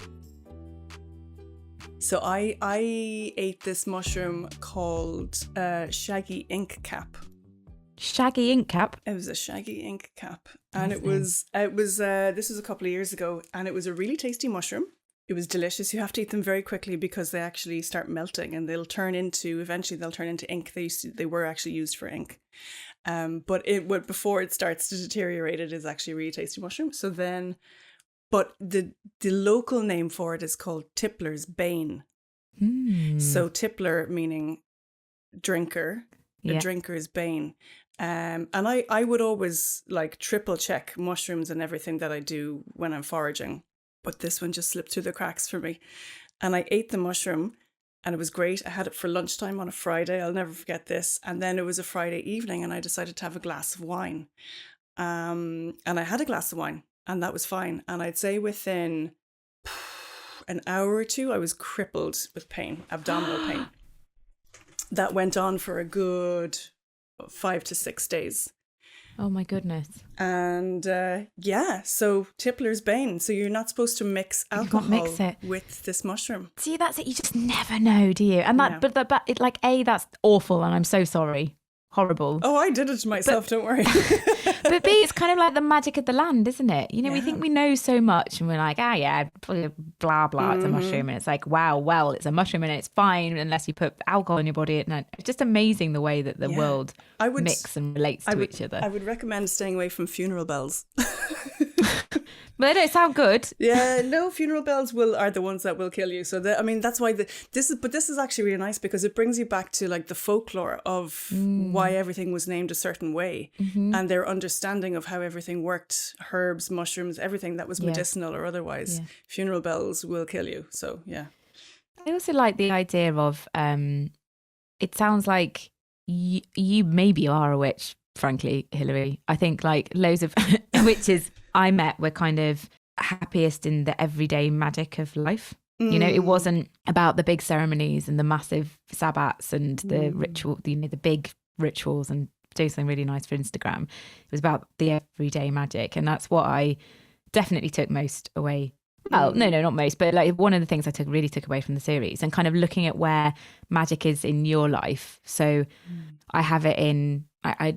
So I ate this mushroom called shaggy ink cap. Shaggy ink cap? It was a shaggy ink cap. And it was this was a couple of years ago, and it was a really tasty mushroom. It was delicious. You have to eat them very quickly because they actually start melting, and eventually they'll turn into ink. They were actually used for ink. But before it starts to deteriorate, it is actually a really tasty mushroom. So then, but the local name for it is called Tippler's Bane. So Tippler meaning drinker, a drinker's bane. And I would always like triple check mushrooms and everything that I do when I'm foraging. But this one just slipped through the cracks for me. And I ate the mushroom and it was great. I had it for lunchtime on a Friday. I'll never forget this. And then it was a Friday evening and I decided to have a glass of wine. And I had a glass of wine and that was fine. And I'd say within an hour or two, I was crippled with pain, abdominal pain. That went on for a good 5 to 6 days. Oh my goodness. And so Tippler's Bane. So you're not supposed to mix alcohol with this mushroom. See, that's it. You just never know, do you? And but that's awful, and I'm so sorry. Horrible. Oh, I did it to myself, don't worry. But B, it's kind of like the magic of the land, isn't it? You know, we think we know so much and we're like, blah, blah, it's a mushroom. And it's like, wow, well, it's a mushroom and it's fine unless you put alcohol in your body. And it's just amazing the way that the world mix and relates to each other. I would recommend staying away from funeral bells. But they don't sound good. Yeah, no, funeral bells are the ones that will kill you. So that's why this is actually really nice because it brings you back to like the folklore of why everything was named a certain way and their understanding of how everything worked, herbs, mushrooms, everything that was medicinal or otherwise. Yeah. Funeral bells will kill you. So yeah. I also like the idea of it sounds like you maybe are a witch, frankly, Hilary. I think like loads of witches I met were kind of happiest in the everyday magic of life. You know, it wasn't about the big ceremonies and the massive sabbats and the ritual, the big rituals and doing something really nice for Instagram. It was about the everyday magic. And that's what I definitely took most away. Well, no, not most, but like one of the things I really took away from the series and kind of looking at where magic is in your life. So I have it in, I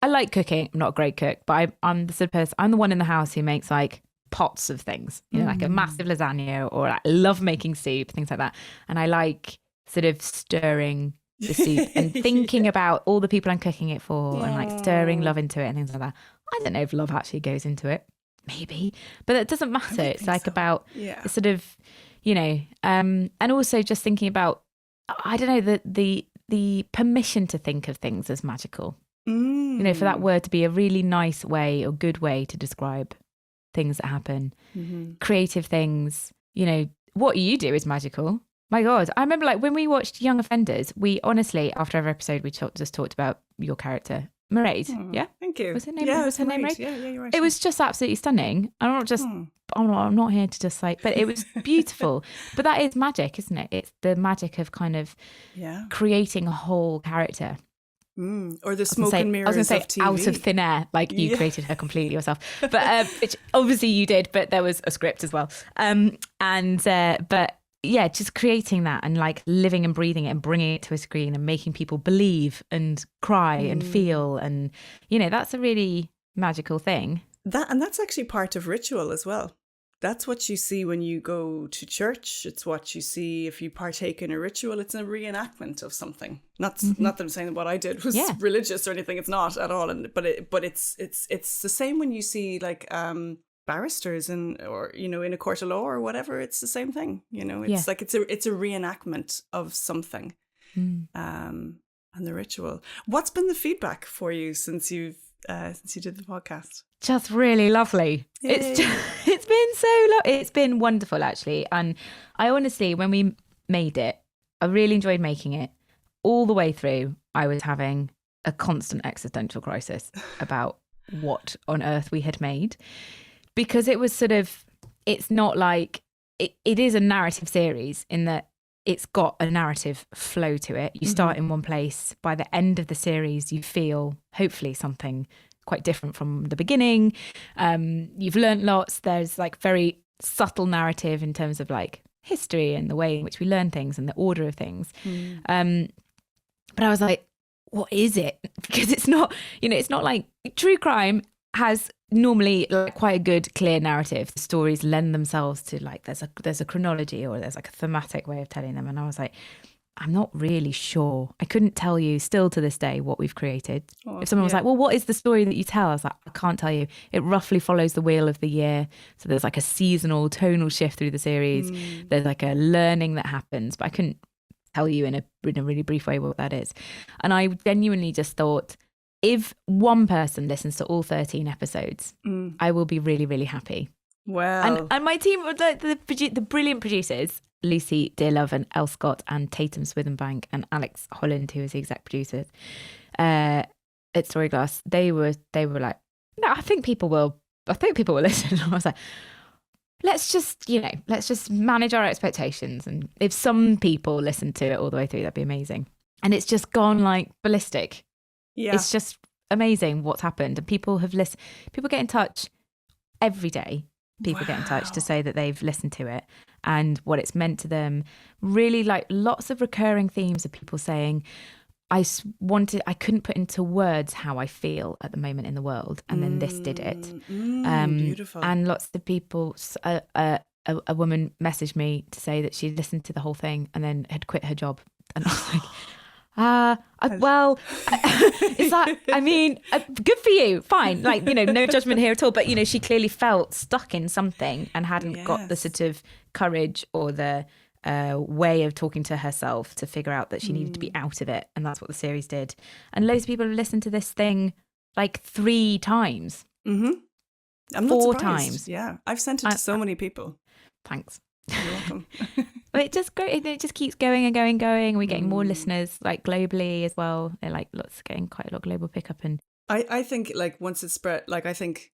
like cooking. I'm not a great cook, but I'm the sort of person, I'm the one in the house who makes like pots of things, you know, like a massive lasagna, or I love making soup, things like that. And I like sort of stirring the soup and thinking about all the people I'm cooking it for and like stirring love into it and things like that. I don't know if love actually goes into it. Maybe, but it doesn't matter. It's like so. About sort of, you know, and also just thinking about, I don't know, the permission to think of things as magical. You know, for that word to be a really nice way or good way to describe things that happen, creative things. You know, what you do is magical. My God, I remember like when we watched Young Offenders, we honestly, after every episode, we just talked about your character. Mairead, yeah? Thank you. Was her name, yeah, was her name Mairead? Mairead? Yeah, you're right. It was just absolutely stunning. I'm not just, I'm not here to just like, but it was beautiful. But that is magic, isn't it? It's the magic of kind of creating a whole character. Or the smoke and mirrors of TV. I was going to say out of thin air, like you created her completely yourself. But which obviously you did, but there was a script as well. But yeah, just creating that and like living and breathing it and bringing it to a screen and making people believe and cry and feel. And, you know, that's a really magical thing. That's actually part of ritual as well. That's what you see when you go to church. It's what you see if you partake in a ritual. It's a reenactment of something. Not that I'm saying that what I did was religious or anything. It's not at all. But it's the same when you see like barristers or you know in a court of law or whatever. It's the same thing. You know, it's like it's a reenactment of something. And the ritual. What's been the feedback for you since you did the podcast? Just really lovely. It's been it's been wonderful actually. And I honestly, when we made it, I really enjoyed making it. All the way through, I was having a constant existential crisis about what on earth we had made, because it was sort of, it's not like it is a narrative series in that it's got a narrative flow to it. You start in one place. By the end of the series, you feel hopefully something quite different from the beginning. You've learned lots. There's like very subtle narrative in terms of like history and the way in which we learn things and the order of things. But I was like, what is it? Because it's not, you know, it's not like true crime has normally like quite a good clear narrative. The stories lend themselves to like there's a chronology or there's like a thematic way of telling them. And I was like, I'm not really sure. I couldn't tell you still to this day what we've created. If someone was like, well, what is the story that you tell? I was like, I can't tell you. It roughly follows the wheel of the year. So there's like a seasonal tonal shift through the series. There's like a learning that happens, but I couldn't tell you in a really brief way what that is. And I genuinely just thought, if one person listens to all 13 episodes, I will be really, really happy. Wow. And my team, the brilliant producers, Lucy Dearlove and Elle Scott and Tatum Swithenbank and Alex Holland, who is the exec producer at Storyglass, they were like, no, I think people will listen. And I was like, let's just manage our expectations. And if some people listen to it all the way through, that'd be amazing. And it's just gone like ballistic. Yeah. It's just amazing what's happened. And people have listened. People get in touch every day. People get in touch to say that they've listened to it and what it's meant to them. Really, like lots of recurring themes of people saying, I couldn't put into words how I feel at the moment in the world. And then this did it. Beautiful. And lots of people, a woman messaged me to say that she'd listened to the whole thing and then had quit her job. And I was like, is that, I mean, good for you, fine, like, you know, no judgment here at all, but you know, she clearly felt stuck in something and hadn't got the sort of courage or the way of talking to herself to figure out that she needed to be out of it. And that's what the series did. And loads of people have listened to this thing like 3 times. I'm not 4 times. Yeah, I've sent it to so many people. Thanks. You're welcome. But it just keeps going and going and going. We're getting more listeners like globally as well. They're like getting quite a lot of global pickup. And I think like once it's spread, like I think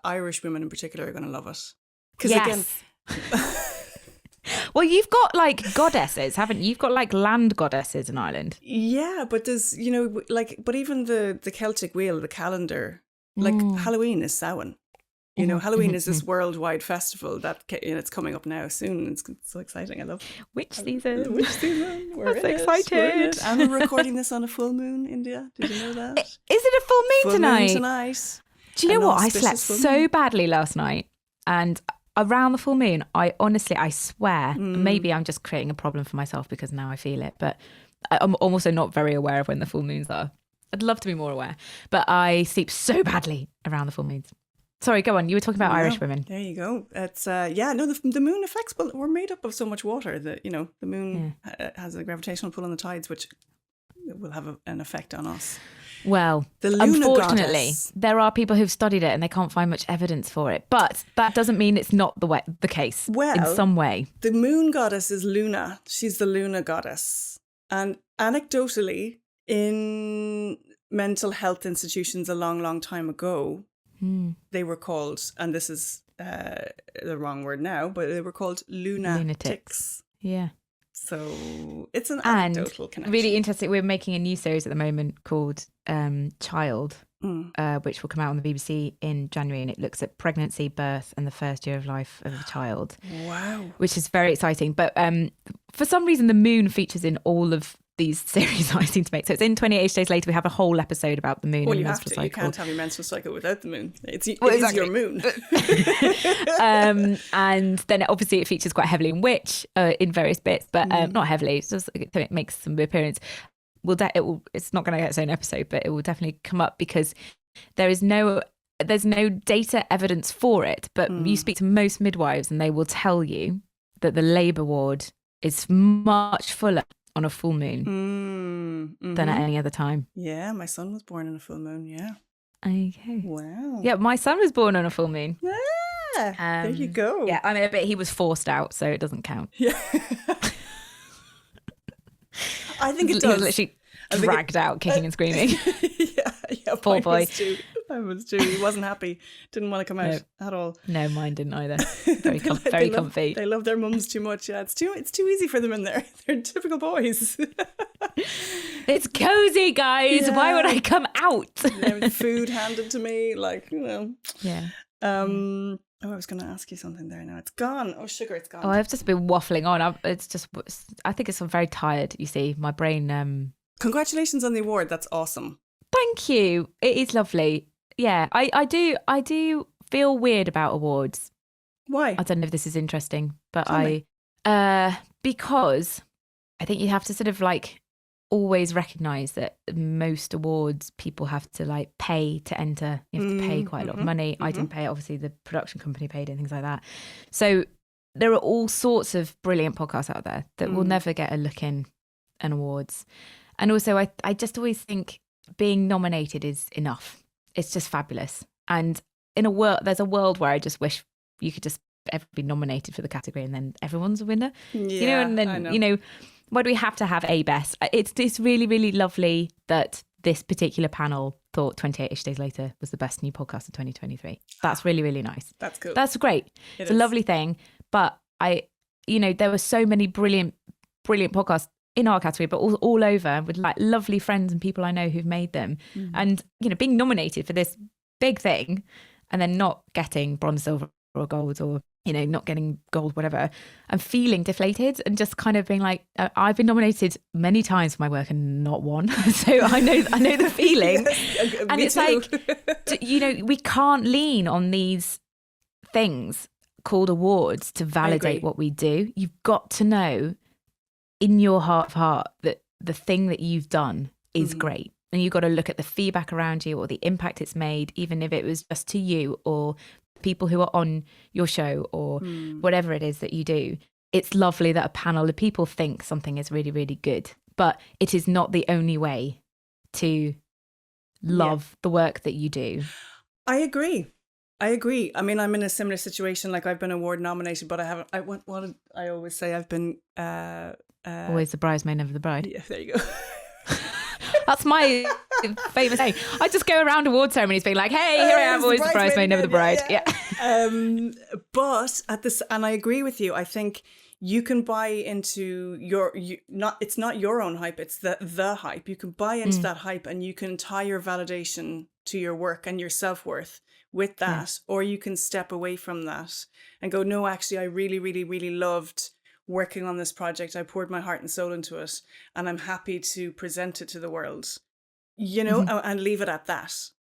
Irish women in particular are going to love it. Because again, well, you've got like goddesses, haven't you? You've got like land goddesses in Ireland. Yeah, but there's, you know, like, but even the Celtic wheel, the calendar, like Halloween is Samhain. You know, Halloween is this worldwide festival that, you know, it's coming up now soon. It's so exciting. I love it. Which season? We're so excited. And we're recording this on a full moon, India. Did you know that? Is it a full moon tonight? Full moon tonight. Do you know what? I slept so badly last night. And around the full moon, I swear, maybe I'm just creating a problem for myself because now I feel it. But I'm also not very aware of when the full moons are. I'd love to be more aware. But I sleep so badly around the full moons. Sorry, go on. You were talking about Irish women. There you go. It's the moon affects, but we're made up of so much water that, the moon has a gravitational pull on the tides, which will have an effect on us. Well, the Luna unfortunately, goddess. there are people who've studied it and they can't find much evidence for it. But that doesn't mean it's not the case in some way. The moon goddess is Luna. She's the Luna goddess. And anecdotally, in mental health institutions a long, long time ago, they were called, and this is the wrong word now, but they were called lunatics. Yeah. So it's an anecdotal connection. Really interesting. We're making a new series at the moment called Child, which will come out on the BBC in January, and it looks at pregnancy, birth, and the first year of life of a child. Wow. Which is very exciting. But for some reason, the moon features in all of these series I seem to make. So it's in 28 Days Later. We have a whole episode about the moon. Well, and you the have menstrual to. You cycle. can't have your menstrual cycle without the moon. It is exactly. your moon. And then obviously it features quite heavily in Witch in various bits, but not heavily. It's just it makes some appearance. It's not going to get its own episode, but it will definitely come up because there's no data evidence for it. But you speak to most midwives and they will tell you that the labour ward is much fuller on a full moon than at any other time. Yeah, my son was born on a full moon, yeah. Okay. Wow. Yeah, my son was born on a full moon. Yeah, there you go. Yeah, I mean, but he was forced out, so it doesn't count. Yeah. I think it does. He was literally dragged out, kicking and screaming. yeah. Poor boy. Mine was too. He wasn't happy. Didn't want to come out at all. No, mine didn't either. Very comfy. They love their mums too much. Yeah, it's too easy for them in there. They're typical boys. It's cozy, guys. Yeah. Why would I come out? Food handed to me, Yeah. I was going to ask you something there. Now it's gone. Oh, sugar, it's gone. Oh, I've just been waffling on. I think I'm very tired. You see, my brain. Congratulations on the award. That's awesome. Thank you. It is lovely. Yeah, I do feel weird about awards. Why? I don't know if this is interesting, but Tell me. because I think you have to sort of always recognise that most awards people have to pay to enter. You have to pay quite a lot of money. I didn't pay it. Obviously, the production company paid and things like that. So there are all sorts of brilliant podcasts out there that will never get a look in an awards. And also, I just always think being nominated is enough. It's just fabulous. And there's a world where I just wish you could just ever be nominated for the category and then everyone's a winner. Yeah, and then, why do we have to have a best? It's really, really lovely that this particular panel thought 28-ish Days Later was the best new podcast of 2023. That's really, really nice. That's cool. That's great. It's a lovely thing. But there were so many brilliant podcasts in our category, but all over with lovely friends and people I know who've made them. And, being nominated for this big thing and then not getting bronze, silver or gold or, not getting gold, whatever, and feeling deflated and just kind of being I've been nominated many times for my work and not won. So I know the feeling. Yes, and it's too. We can't lean on these things called awards to validate what we do. You've got to know in your heart of heart that the thing that you've done is great. And you've got to look at the feedback around you or the impact it's made, even if it was just to you or people who are on your show or whatever it is that you do. It's lovely that a panel of people think something is really, really good, but it is not the only way to love the work that you do. I agree. I mean, I'm in a similar situation. I've been award nominated, but I haven't. I always say I've been always the bridesmaid, never the bride. Yeah, there you go. That's my famous saying. I just go around award ceremonies being like, hey, here I am, always the bridesmaid, never the bride. Yeah. But and I agree with you. I think you can buy into it's not your own hype, it's the hype. You can buy into that hype and you can tie your validation to your work and your self-worth with that, or you can step away from that and go, no, actually, I really, really, really loved working on this project. I poured my heart and soul into it and I'm happy to present it to the world, and leave it at that.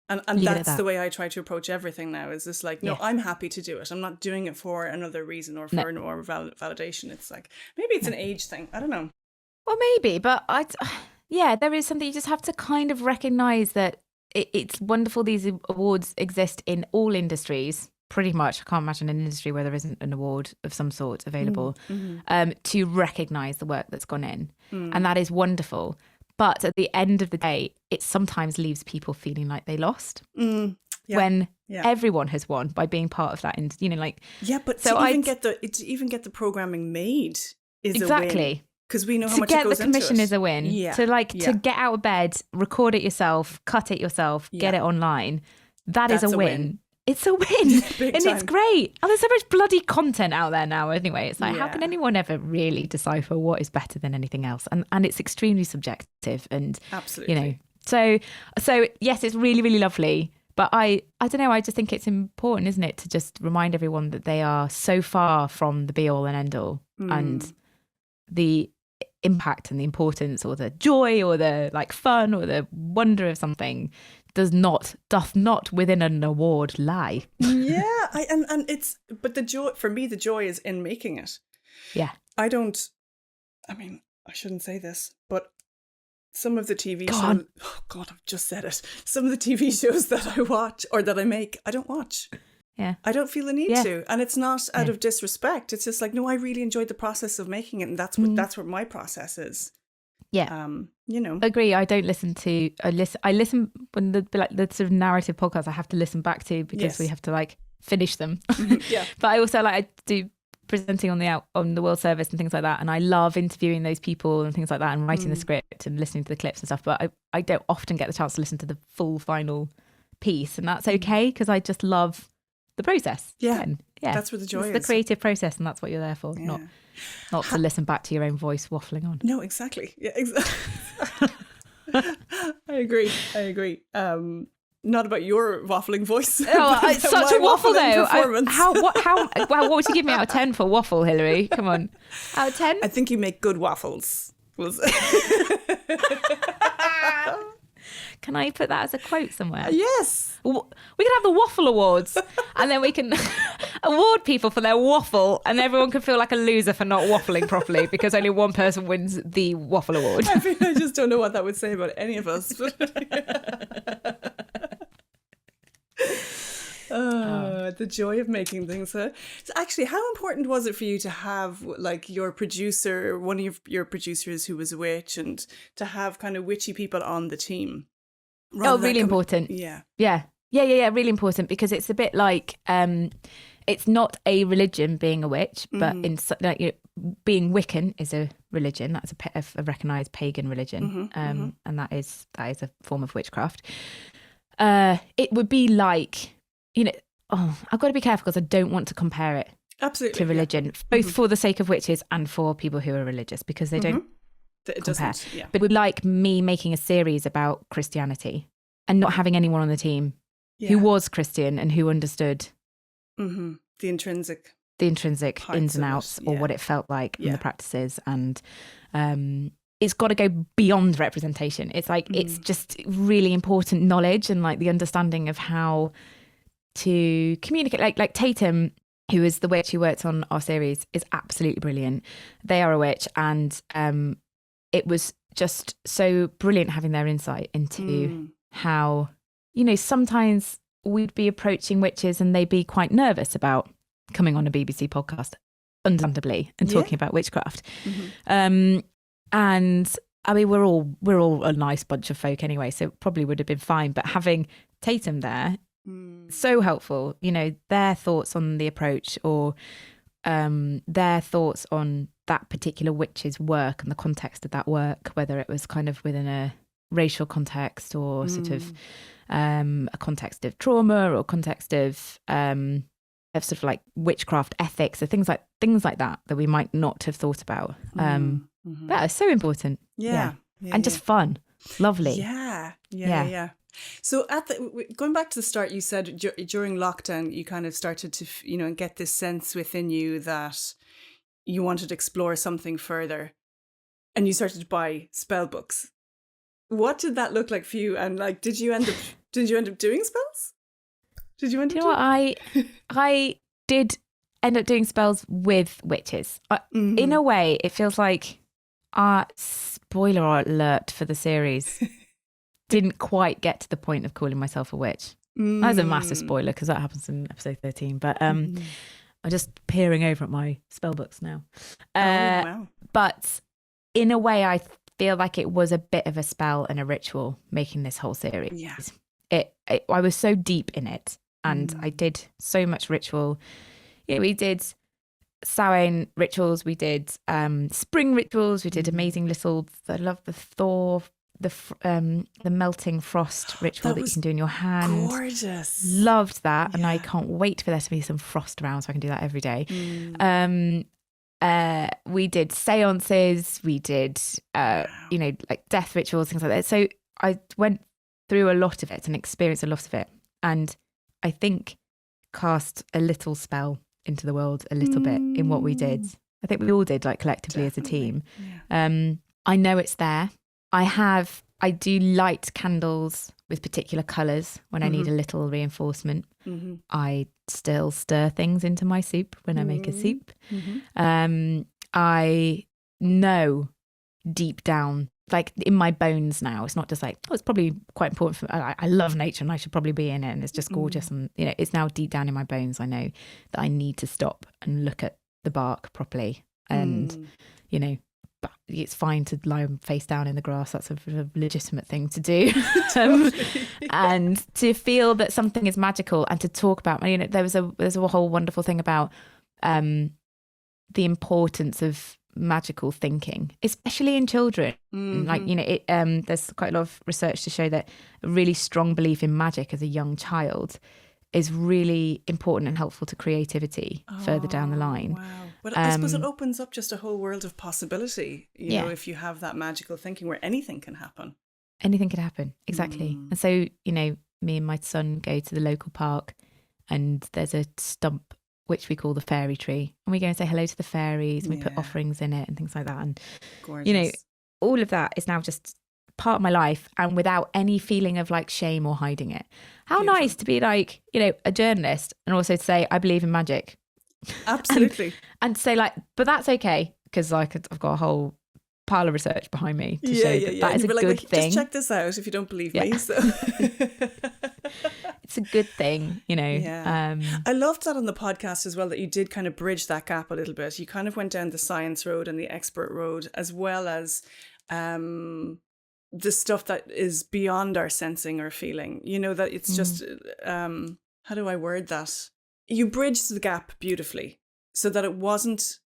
And that's the way I try to approach everything now, is this I'm happy to do it. I'm not doing it for another reason or for more validation. It's maybe it's an age thing. I don't know. Well, maybe, but Yeah, there is something you just have to kind of recognise that it's wonderful these awards exist in all industries, pretty much. I can't imagine an industry where there isn't an award of some sort available, to recognise the work that's gone in. And that is wonderful. But at the end of the day, it sometimes leaves people feeling like they lost when everyone has won by being part of that. But so to even get the programming made is a win. Because we know how much it goes into it. To get the commission is a win. Yeah. To get out of bed, record it yourself, cut it yourself, get it online. That's a win. It's a win. It's great. And there's so much bloody content out there now anyway. It's like, how can anyone ever really decipher what is better than anything else? And it's extremely subjective. And, absolutely. So yes, it's really, really lovely. But I don't know, I just think it's important, isn't it, to just remind everyone that they are so far from the be all and end all. And the impact and the importance or the joy or the fun or the wonder of something doth not within an award lie. But the joy for me, the joy is in making it. I shouldn't say this, but some of the TV shows, oh God, I've just said it. Some of the TV shows that I watch or that I make, I don't watch. Yeah. I don't feel the need to. And it's not out of disrespect. It's just like, no, I really enjoyed the process of making it. And that's what my process is. Yeah. Agree. I don't listen to, I listen when the sort of narrative podcasts I have to listen back to because we have to finish them. But I also I do presenting on the World Service and things like that. And I love interviewing those people and things like that and writing the script and listening to the clips and stuff. But I don't often get the chance to listen to the full final piece. And that's okay because I just love the process. That's where the joy is. The creative process, and that's what you're there for, not to listen back to your own voice waffling on. No, exactly. Yeah, exactly. I agree. Not about your waffling voice. Oh, it's such a waffle though. What would you give me out of 10 for waffle, Hilary? Come on, out of 10. I think you make good waffles. Can I put that as a quote somewhere? Yes. We can have the Waffle Awards and then we can award people for their waffle and everyone can feel like a loser for not waffling properly because only one person wins the Waffle Award. I just don't know what that would say about any of us. The joy of making things. So actually, how important was it for you to have your producer, one of your producers who was a witch, and to have kind of witchy people on the team? Really important. Yeah, really important because it's a bit like it's not a religion being a witch, but being Wiccan is a religion. That's a recognised pagan religion, and that is a form of witchcraft. It would be like, I've got to be careful because I don't want to compare it to religion, both for the sake of witches and for people who are religious, because they don't compare. But it would like me making a series about Christianity and not having anyone on the team who was Christian and who understood the intrinsic ins and outs or what it felt like in the practices. And it's got to go beyond representation. It's like it's just really important knowledge and the understanding of how to communicate. Like Tatum, who is the witch who worked on our series, is absolutely brilliant. They are a witch, and it was just so brilliant having their insight into how, sometimes we'd be approaching witches and they'd be quite nervous about coming on a BBC podcast, understandably, and talking about witchcraft. And I mean, we're all a nice bunch of folk anyway, so it probably would have been fine. But having Tatum there, so helpful, their thoughts on the approach or their thoughts on that particular witch's work and the context of that work, whether it was kind of within a racial context or sort of a context of trauma or context of sort of like witchcraft ethics or things like that we might not have thought about. But it's so important. And just fun, lovely. Yeah. So going back to the start, you said during lockdown you kind of started to get this sense within you that you wanted to explore something further, and you started to buy spell books. What did that look like for you? And did you end up doing spells? Did you end up? I did end up doing spells with witches. In a way, it feels like Spoiler alert for the series. Didn't quite get to the point of calling myself a witch. That's a massive spoiler because that happens in episode 13. But I'm just peering over at my spell books now. Wow. But in a way, I feel like it was a bit of a spell and a ritual making this whole series. Yeah. I was so deep in it, and I did so much ritual. Yeah, we did Samhain rituals, we did spring rituals, we did amazing little. I love the Thor, the melting frost ritual that you can do in your hand. Gorgeous. Loved that, and I can't wait for there to be some frost around so I can do that every day. We did seances, we did like death rituals, things like that. So I went through a lot of it and experienced a lot of it, and I think cast a little spell into the world a little bit in what we did. I think we all did, like collectively as a team. Yeah. I know it's there. I do light candles with particular colours when I need a little reinforcement. I still stir things into my soup when I make a soup. I know deep down, like in my bones now, it's not just like, oh, it's probably quite important for me. I love nature and I should probably be in it and it's just gorgeous. And, you know, it's now deep down in my bones. I know that I need to stop and look at the bark properly. And, you know, but it's fine to lie face down in the grass. That's a legitimate thing to do. And to feel that something is magical and to talk about, you know, there's a whole wonderful thing about the importance of magical thinking, especially in children. Like, you know, there's quite a lot of research to show that a really strong belief in magic as a young child is really important and helpful to creativity further down the line. Wow. But I suppose it opens up just a whole world of possibility, you know, if you have that magical thinking where anything can happen. Anything could happen, exactly. And so, you know, me and my son go to the local park and there's a stump which we call the fairy tree, and we go and say hello to the fairies and we put offerings in it and things like that. And gorgeous. You know, all of that is now just part of my life and without any feeling of like shame or hiding it. How Beautiful. Nice to be like, you know, a journalist and also to say I believe in magic. Absolutely. and to say like, but that's okay because like I've got a whole pile of research behind me to show that is a good thing. Just check this out if you don't believe me. So. It's a good thing, you know. Yeah. I loved that on the podcast as well, that you did kind of bridge that gap a little bit. You kind of went down the science road and the expert road, as well as the stuff that is beyond our sensing or feeling. You know, that it's just, how do I word that? You bridged the gap beautifully so that it wasn't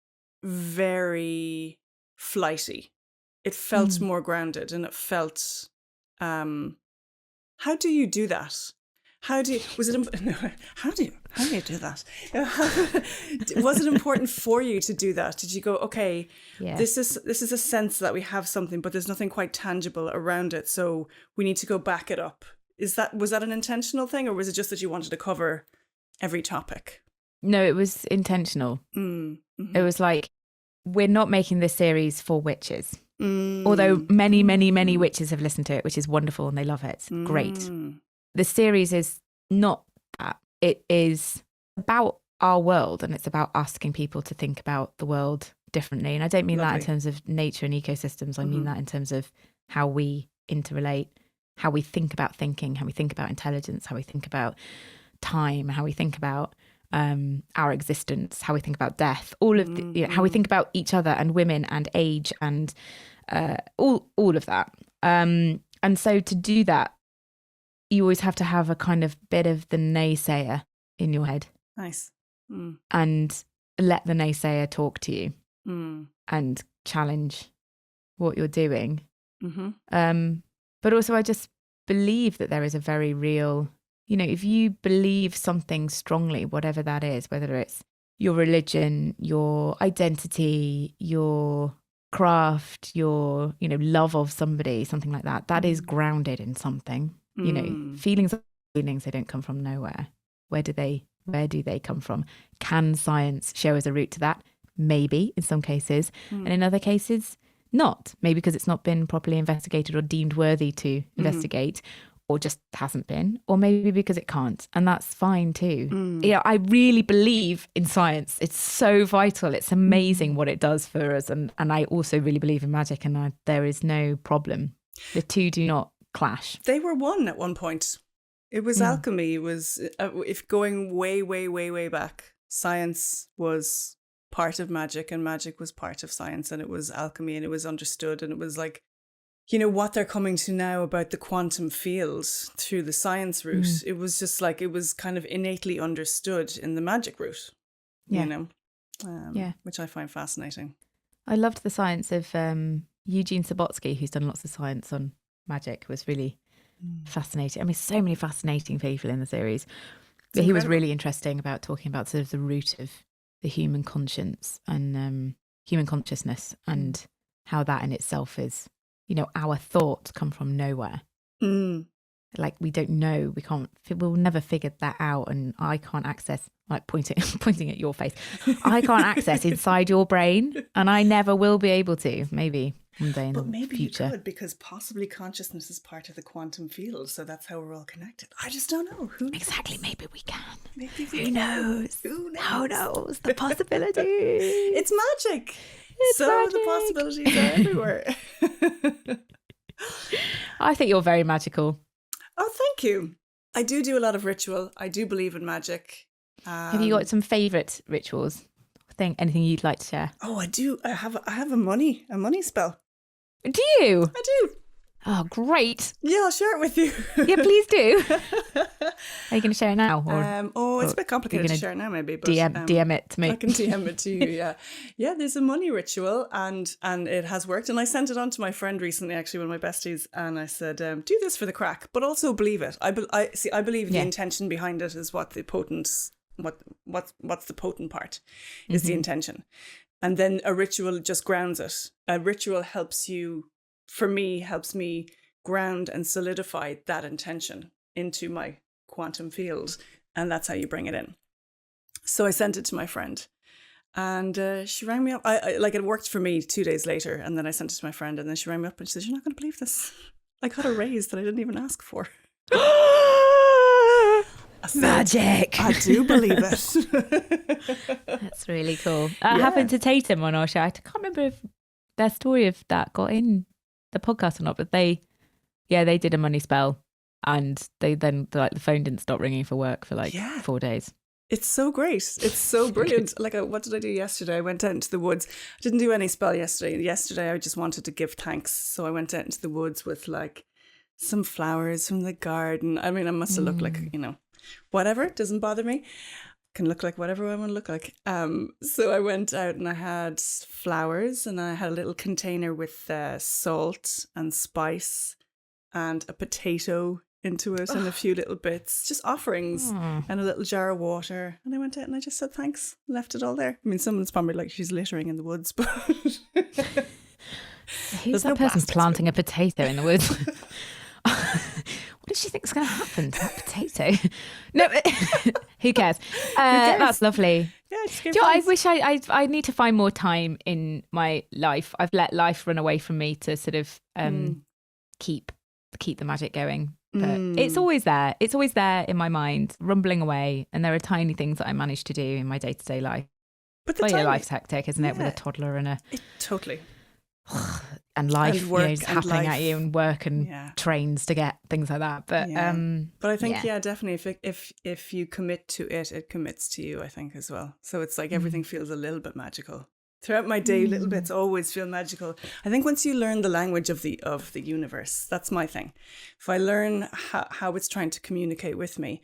very flighty. It felt more grounded and it felt, how do you do that? How do you do that? Was it important for you to do that? Did you go, okay, this is a sense that we have something, but there's nothing quite tangible around it, so we need to go back it up? Was that an intentional thing, or was it just that you wanted to cover every topic? No, it was intentional. It was like, we're not making this series for witches. Although many, many, many witches have listened to it, which is wonderful and they love it. Great. The series is not that. It is about our world and it's about asking people to think about the world differently. And I don't mean that in terms of nature and ecosystems. I mean that in terms of how we interrelate, how we think about thinking, how we think about intelligence, how we think about time, how we think about our existence, how we think about death, all of the, how we think about each other and women and age and all of that. And so to do that, you always have to have a kind of bit of the naysayer in your head. Nice. And let the naysayer talk to you and challenge what you're doing. But also I just believe that there is a very real, you know, if you believe something strongly, whatever that is, whether it's your religion, your identity, your craft, your, you know, love of somebody, something like that, that is grounded in something. You know, feelings, they don't come from nowhere. Where do they come from? Can science show us a route to that? Maybe in some cases, and in other cases not. Maybe because it's not been properly investigated or deemed worthy to investigate, or just hasn't been, or maybe because it can't, and that's fine too. Yeah, I really believe in science. It's so vital. It's amazing what it does for us, and I also really believe in magic, and there is no problem. The two do not clash. They were one at one point. It was alchemy. It was, if going way, way, way, way back, science was part of magic and magic was part of science, and it was alchemy, and it was understood, and it was like, you know, what they're coming to now about the quantum field through the science route. It was just like, it was kind of innately understood in the magic route, you know, which I find fascinating. I loved the science of Eugene Subotsky, who's done lots of science on magic, was really fascinating. I mean, so many fascinating people in the series. But he was really interesting about talking about sort of the root of the human conscience and human consciousness, and how that in itself is, you know, our thoughts come from nowhere. Like, we don't know, we'll never figure that out, and I can't access, like pointing at your face, I can't access inside your brain, and I never will be able to. Maybe one day in the future. You could, because possibly consciousness is part of the quantum field, so that's how we're all connected. I just don't know. Who knows? Exactly, maybe we can. Who knows? Who knows? The possibility. It's magic. It's magic. The possibilities are everywhere. I think you're very magical. Oh, thank you. I do a lot of ritual. I do believe in magic. Have you got some favourite rituals? Anything you'd like to share? Oh, I do. I have a money spell. Do you? I do. Oh, great. Yeah, I'll share it with you. Yeah, please do. Are you going to share it now? It's a bit complicated to share it now, maybe. But, DM it to me. I can DM it to you, yeah. Yeah, there's a money ritual, and it has worked. And I sent it on to my friend recently, actually, one of my besties, and I said, do this for the crack, but also believe it. I believe the intention behind it is what the potent, what's the potent part, is the intention. And then a ritual just grounds it. A ritual helps me ground and solidify that intention into my quantum field, and that's how you bring it in. So I sent it to my friend, and she rang me up. It worked for me 2 days later, and then I sent it to my friend, and then she rang me up and she said, "You're not going to believe this. I got a raise that I didn't even ask for." Magic. I do believe it. That's really cool. That happened to Tatum on our show. I can't remember if their story of that got in the podcast or not, but they did a money spell, and they then, like, the phone didn't stop ringing for work for 4 days. It's so great. It's so brilliant. What did I do yesterday? I went out into the woods. I didn't do any spell yesterday. Yesterday I just wanted to give thanks, so I went out into the woods with some flowers from the garden. I mean, I must have looked like, whatever. It doesn't bother me. Can look like whatever I want to look like. So I went out and I had flowers, and I had a little container with salt and spice and a potato into it and a few little bits, just offerings, and a little jar of water. And I went out and I just said thanks, left it all there. I mean, someone's probably like, she's littering in the woods, but who's that person planting a potato in the woods? What does she think's going to happen to that potato? No, who cares? That's lovely. Yeah, I wish I need to find more time in my life. I've let life run away from me to sort of keep the magic going. But it's always there. It's always there in my mind, rumbling away. And there are tiny things that I manage to do in my day-to-day life. But your life's hectic, isn't it? With a toddler and totally. And life, and work, is happening at you, and work and trains to get things like that. But but I think definitely if you commit to it, it commits to you, I think, as well. So it's like everything feels a little bit magical. Throughout my day, little bits always feel magical. I think once you learn the language of the universe, that's my thing. If I learn how it's trying to communicate with me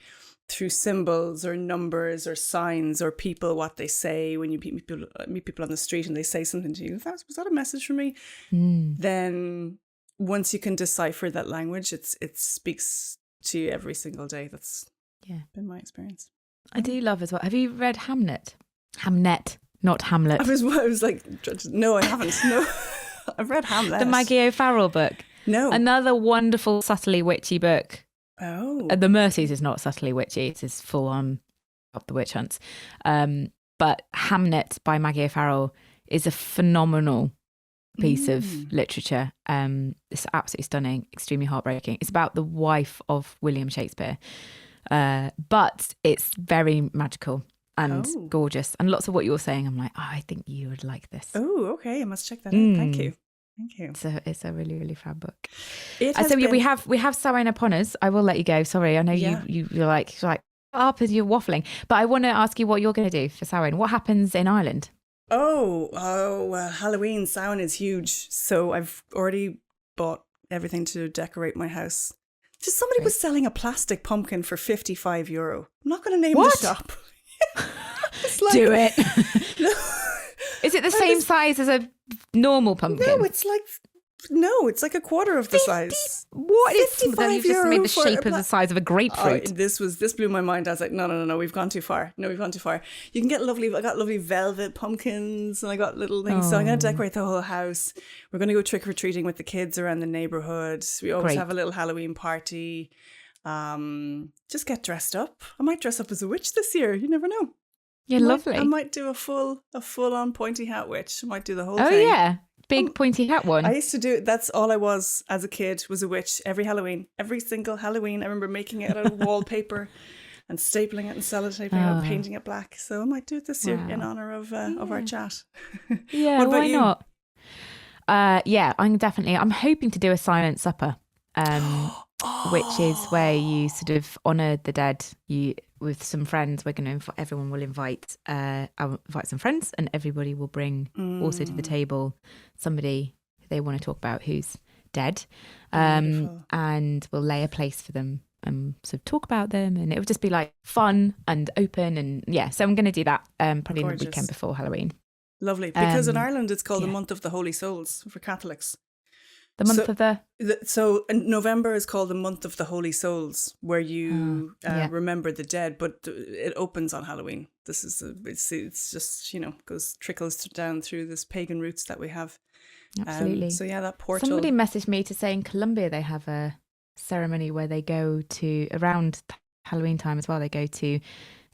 through symbols or numbers or signs or people, what they say when you meet people on the street and they say something to you, was that a message for me? Then once you can decipher that language, it speaks to you every single day. That's been my experience. I do love as well. Have you read Hamnet? Hamnet, not Hamlet. I was like, no, I haven't. No, I've read Hamlet. The Maggie O'Farrell book. No. Another wonderful, subtly witchy book. Oh. The Mercies is not subtly witchy. It is full on up the witch hunts. But Hamnet by Maggie O'Farrell is a phenomenal piece of literature. It's absolutely stunning, extremely heartbreaking. It's about the wife of William Shakespeare, but it's very magical and gorgeous. And lots of what you're saying, I'm like, I think you would like this. Oh, okay. I must check that out. Thank you. It's a really, really fab book. So we have Samhain upon us. I will let you go. Sorry, I know you're like up as you're waffling, but I want to ask you what you're going to do for Samhain. What happens in Ireland? Halloween. Samhain is huge. So I've already bought everything to decorate my house. Just somebody was selling a plastic pumpkin for €55. I'm not going to name the shop. Do it. Is it the same size as a normal pumpkin? No, it's like a quarter of the size. What is €55? You've just made the shape of the size of a grapefruit. This blew my mind. I was like, no, we've gone too far. No, we've gone too far. You can get I got lovely velvet pumpkins and I got little things. So I'm going to decorate the whole house. We're going to go trick-or-treating with the kids around the neighborhood. We always have a little Halloween party. Just get dressed up. I might dress up as a witch this year. You never know. Yeah, lovely. I might do a full-on pointy hat witch. I might do the whole thing. Oh, yeah. Big pointy hat one. I used to do, that's all I was as a kid, was a witch every Halloween. Every single Halloween. I remember making it out of wallpaper and stapling it and sellotaping it and painting it black. So I might do it this year in honour of our chat. Yeah, what about why you? not? I'm hoping to do a silent supper, which is where you sort of honour the dead. With some friends, everyone will invite. I'll invite some friends, and everybody will bring also to the table somebody they want to talk about who's dead, and we'll lay a place for them and sort of talk about them, and it would just be like fun and open, and so I'm going to do that probably in the weekend before Halloween. Lovely, because in Ireland it's called the month of the Holy Souls for Catholics. The month of the... So November is called the month of the Holy Souls, where you remember the dead, but it opens on Halloween. This is it's just, trickles down through this pagan roots that we have. Absolutely. That portal. Somebody messaged me to say in Colombia they have a ceremony where they go to, around Halloween time as well, they go to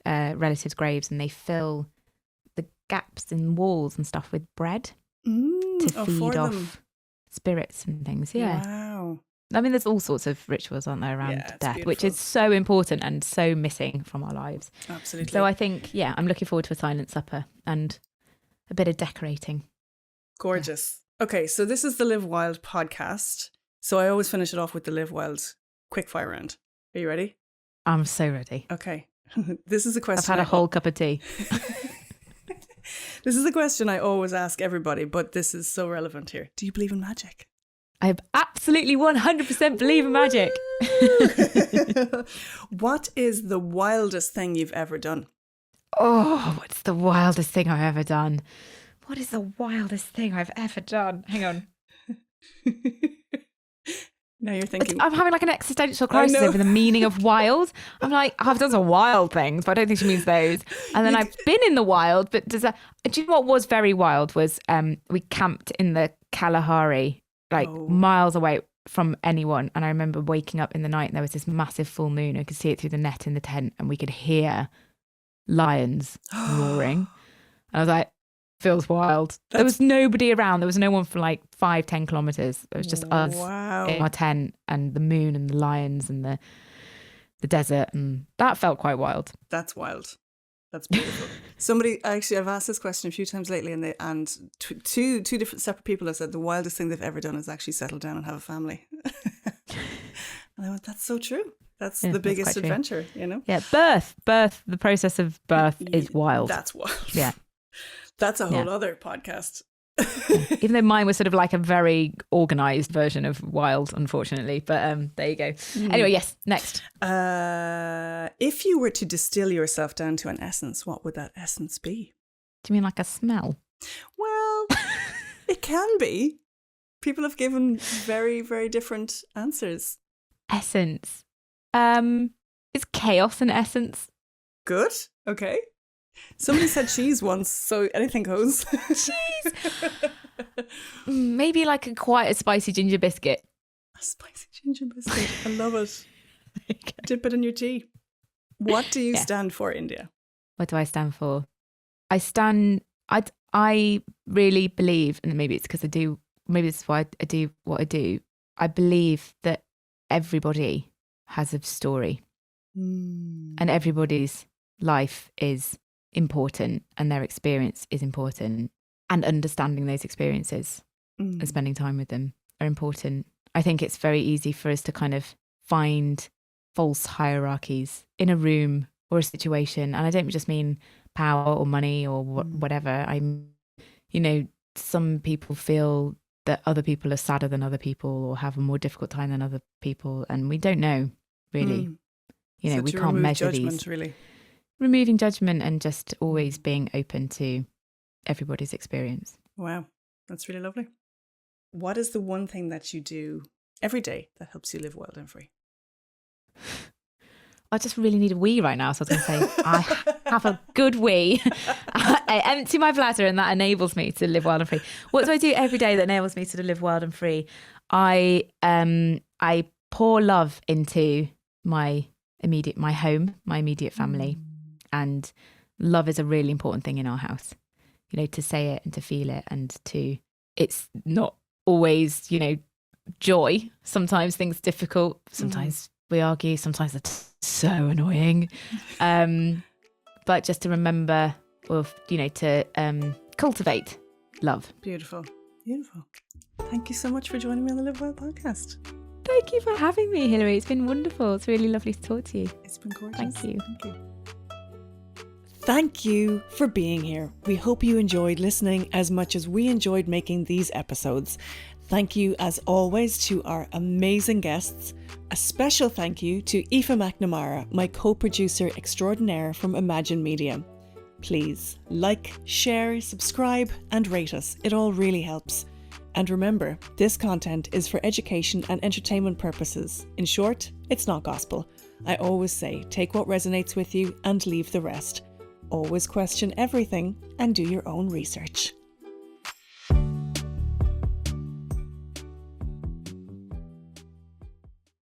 relatives' graves and they fill the gaps in walls and stuff with bread to feed off spirits and things. Wow. I mean, there's all sorts of rituals, aren't there, around death, beautiful. which is so important and so missing from our lives. Absolutely. So I think, I'm looking forward to a silent supper and a bit of decorating. Gorgeous. Okay, so this is the Live Wild podcast. So I always finish it off with the Live Wild quickfire round. Are you ready? I'm so ready. Okay. This is a question. I've had a whole cup of tea. This is a question I always ask everybody, but this is so relevant here. Do you believe in magic? I absolutely 100% believe in magic. What is the wildest thing you've ever done? Oh, what's the wildest thing I've ever done? What is the wildest thing I've ever done? Hang on. Now you're thinking. I'm having like an existential crisis over the meaning of wild. I'm like, I've done some wild things, but I don't think she means those. And then I've been in the wild, but do you know what was very wild was we camped in the Kalahari, miles away from anyone. And I remember waking up in the night and there was this massive full moon. I could see it through the net in the tent and we could hear lions roaring. And I was like, feels wild. There was nobody around. There was no one for like 5-10 kilometers. It was just us in our tent and the moon and the lions and the desert, and that felt quite wild. That's wild. That's beautiful. Somebody, actually, I've asked this question a few times lately, and two different separate people have said the wildest thing they've ever done is actually settle down and have a family. And I went, that's so true. That's the biggest adventure, Yeah, birth. The process of birth is wild. That's wild. Yeah. That's a whole other podcast. Even though mine was sort of like a very organised version of wild, unfortunately. But there you go. Anyway, yes, next. If you were to distill yourself down to an essence, what would that essence be? Do you mean like a smell? Well, it can be. People have given very, very different answers. Essence. Is chaos an essence? Good. Okay. Somebody said cheese once, so anything goes. Cheese. Maybe like quite a spicy ginger biscuit. A spicy ginger biscuit. I love it. Dip it in your tea. What do you stand for, India? What do I stand for? I really believe, and maybe it's because I do maybe this is why I do what I do. I believe that everybody has a story and everybody's life is important and their experience is important, and understanding those experiences and spending time with them are important. I think it's very easy for us to kind of find false hierarchies in a room or a situation. And I don't just mean power or money or whatever. Some people feel that other people are sadder than other people or have a more difficult time than other people. And we don't know, really. So we to can't remove measure judgment, these. really. Removing judgment and just always being open to everybody's experience. Wow, that's really lovely. What is the one thing that you do every day that helps you live wild and free? I just really need a wee right now. So I was going to say, I have a good wee. I empty my bladder and that enables me to live wild and free. What do I do every day that enables me to live wild and free? I pour love into my home, my immediate family. And love is a really important thing in our house, to say it and to feel it, and it's not always, joy. Sometimes things are difficult. Sometimes we argue. Sometimes it's so annoying. But just to remember, to cultivate love. Beautiful. Beautiful. Thank you so much for joining me on the Live Well podcast. Thank you for having me, Hilary. It's been wonderful. It's really lovely to talk to you. It's been gorgeous. Thank you. Thank you. Thank you for being here. We hope you enjoyed listening as much as we enjoyed making these episodes. Thank you, as always, to our amazing guests. A special thank you to Aoife McNamara, my co-producer extraordinaire from Imagine Media. Please like, share, subscribe and rate us. It all really helps. And remember, this content is for education and entertainment purposes. In short, it's not gospel. I always say, take what resonates with you and leave the rest. Always question everything and do your own research.